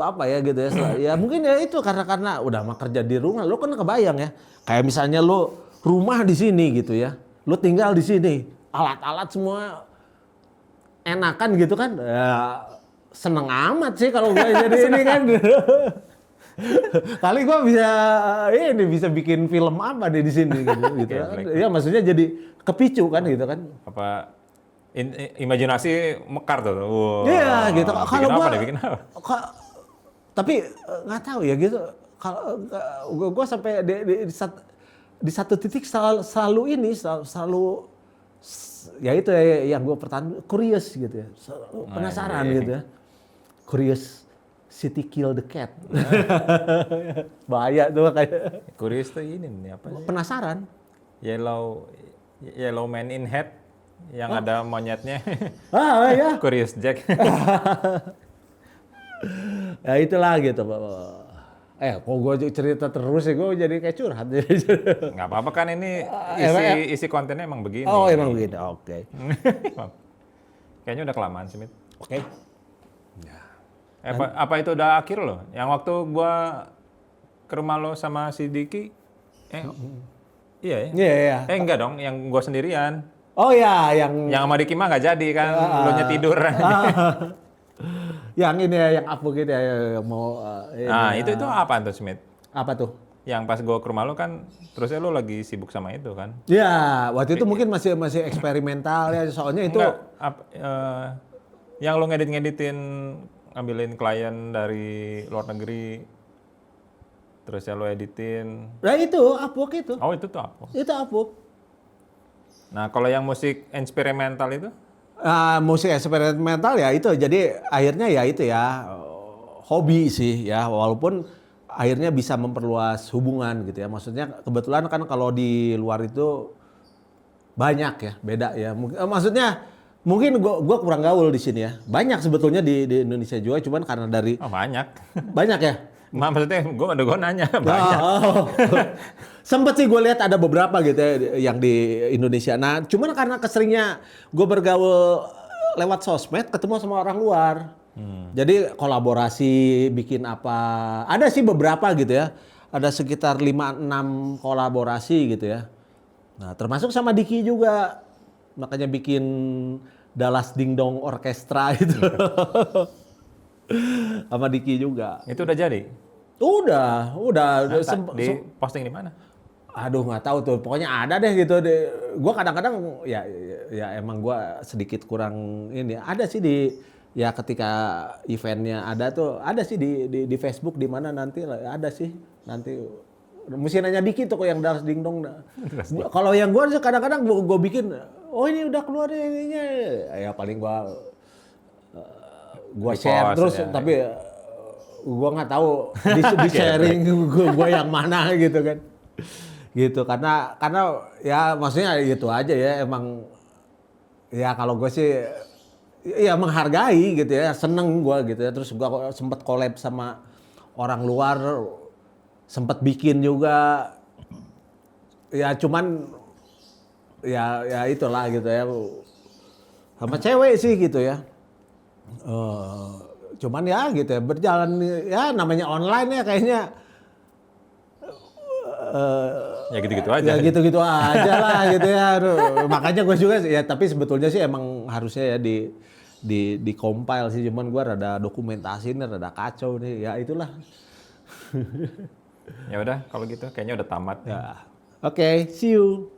Speaker 2: apa ya gitu ya. Ya mungkin ya itu karena udah mah kerja di rumah, lo kan kebayang ya. Kayak misalnya lo rumah di sini gitu ya. Lo tinggal di sini, alat-alat semua enakan gitu kan. Ya, seneng amat sih kalau gue jadi ini kan. Kali gue bisa bikin film apa deh di sini gitu. Ya maksudnya jadi kepicu kan gitu kan.
Speaker 1: Apa imajinasi mekar tuh.
Speaker 2: Iya gitu. Kalau
Speaker 1: bikin apa?
Speaker 2: Tapi nggak tahu ya gitu. Kalau gue sampai di satu titik selalu ya itu ya yang gue pertanyaan curious gitu ya. Penasaran gitu ya. Curious City Kill the Cat. Bahaya tuh kayak.
Speaker 1: Curious tuh ini nih apa sih?
Speaker 2: Penasaran.
Speaker 1: Yellow Man in Head yang ada monyetnya.
Speaker 2: Ya.
Speaker 1: Curious Jack.
Speaker 2: Ya itulah gitu. Kok gue cerita terus ya gue jadi kayak curhat.
Speaker 1: Nggak apa-apa kan ini isi kontennya emang begini.
Speaker 2: Oh emang begini, oke.
Speaker 1: Kayaknya udah kelamaan sih, Mit.
Speaker 2: Oke.
Speaker 1: Apa itu udah akhir loh? Yang waktu gua ke rumah lo sama si Diki, iya ya?
Speaker 2: Iya.
Speaker 1: Enggak dong, yang gua sendirian.
Speaker 2: Oh ya, yang
Speaker 1: sama Diki mah nggak jadi kan, lo nya tidur.
Speaker 2: Yang ini ya, yang apa gitu ya, yang mau.
Speaker 1: Nah, itu apa tuh, Smith?
Speaker 2: Apa tuh?
Speaker 1: Yang pas gua ke rumah lo kan, terusnya lo lagi sibuk sama itu kan?
Speaker 2: Ya, waktu itu mungkin masih eksperimental ya, soalnya itu.
Speaker 1: Yang lo ngeditin ngambilin klien dari luar negeri, terus ya lo editin.
Speaker 2: Nah itu, Upwork itu.
Speaker 1: Oh itu tuh apa?
Speaker 2: Itu Upwork.
Speaker 1: Nah kalau yang musik eksperimental itu?
Speaker 2: Musik eksperimental ya itu, jadi akhirnya ya itu ya, hobi sih ya, walaupun akhirnya bisa memperluas hubungan gitu ya. Maksudnya kebetulan kan kalau di luar itu banyak ya, beda ya. Maksudnya mungkin gue kurang gaul di sini ya. Banyak sebetulnya di Indonesia juga, cuman karena dari
Speaker 1: banyak.
Speaker 2: Banyak ya?
Speaker 1: Maksudnya gue nanya banyak.
Speaker 2: Sempet sih gue lihat ada beberapa gitu ya yang di Indonesia. Nah, cuman karena keseringnya gue bergaul lewat sosmed, ketemu sama orang luar. Jadi kolaborasi, bikin apa. Ada sih beberapa gitu ya. Ada sekitar 5-6 kolaborasi gitu ya. Nah, termasuk sama Diki juga. Makanya bikin Dallas Ding Dong Orkestra itu. Sama Diki juga.
Speaker 1: Itu udah jadi?
Speaker 2: Udah.
Speaker 1: Di posting di mana?
Speaker 2: Aduh nggak tahu tuh. Pokoknya ada deh gitu. Gue kadang-kadang ya emang gue sedikit kurang ini. Ada sih ya ketika eventnya ada tuh. Ada sih di Facebook di mana nanti ada sih nanti. Mesti nanya Diki tuh kok yang Dallas Ding Dong. Kalau yang gue kadang-kadang gue bikin, oh ini udah keluar ininya. Ya paling gue share terus ya. Tapi gue nggak tahu di sharing gue yang mana gitu kan. Gitu karena ya maksudnya gitu aja ya emang ya kalau gue sih ya menghargai gitu ya, seneng gua gitu ya. Terus gua sempet collab sama orang luar, sempet bikin juga. Ya cuman ya itulah gitu ya. Sama cewek sih gitu ya. Cuman ya gitu ya, berjalan ya namanya online ya kayaknya
Speaker 1: Ya gitu-gitu aja.
Speaker 2: ya gitu-gitu aja lah gitu ya. Aduh, makanya gue juga ya, tapi sebetulnya sih emang harusnya ya di compile sih, cuman gue rada dokumentasi ini rada kacau nih. Ya itulah.
Speaker 1: Ya udah kalau gitu kayaknya udah tamat.
Speaker 2: Ya. Oke, see you.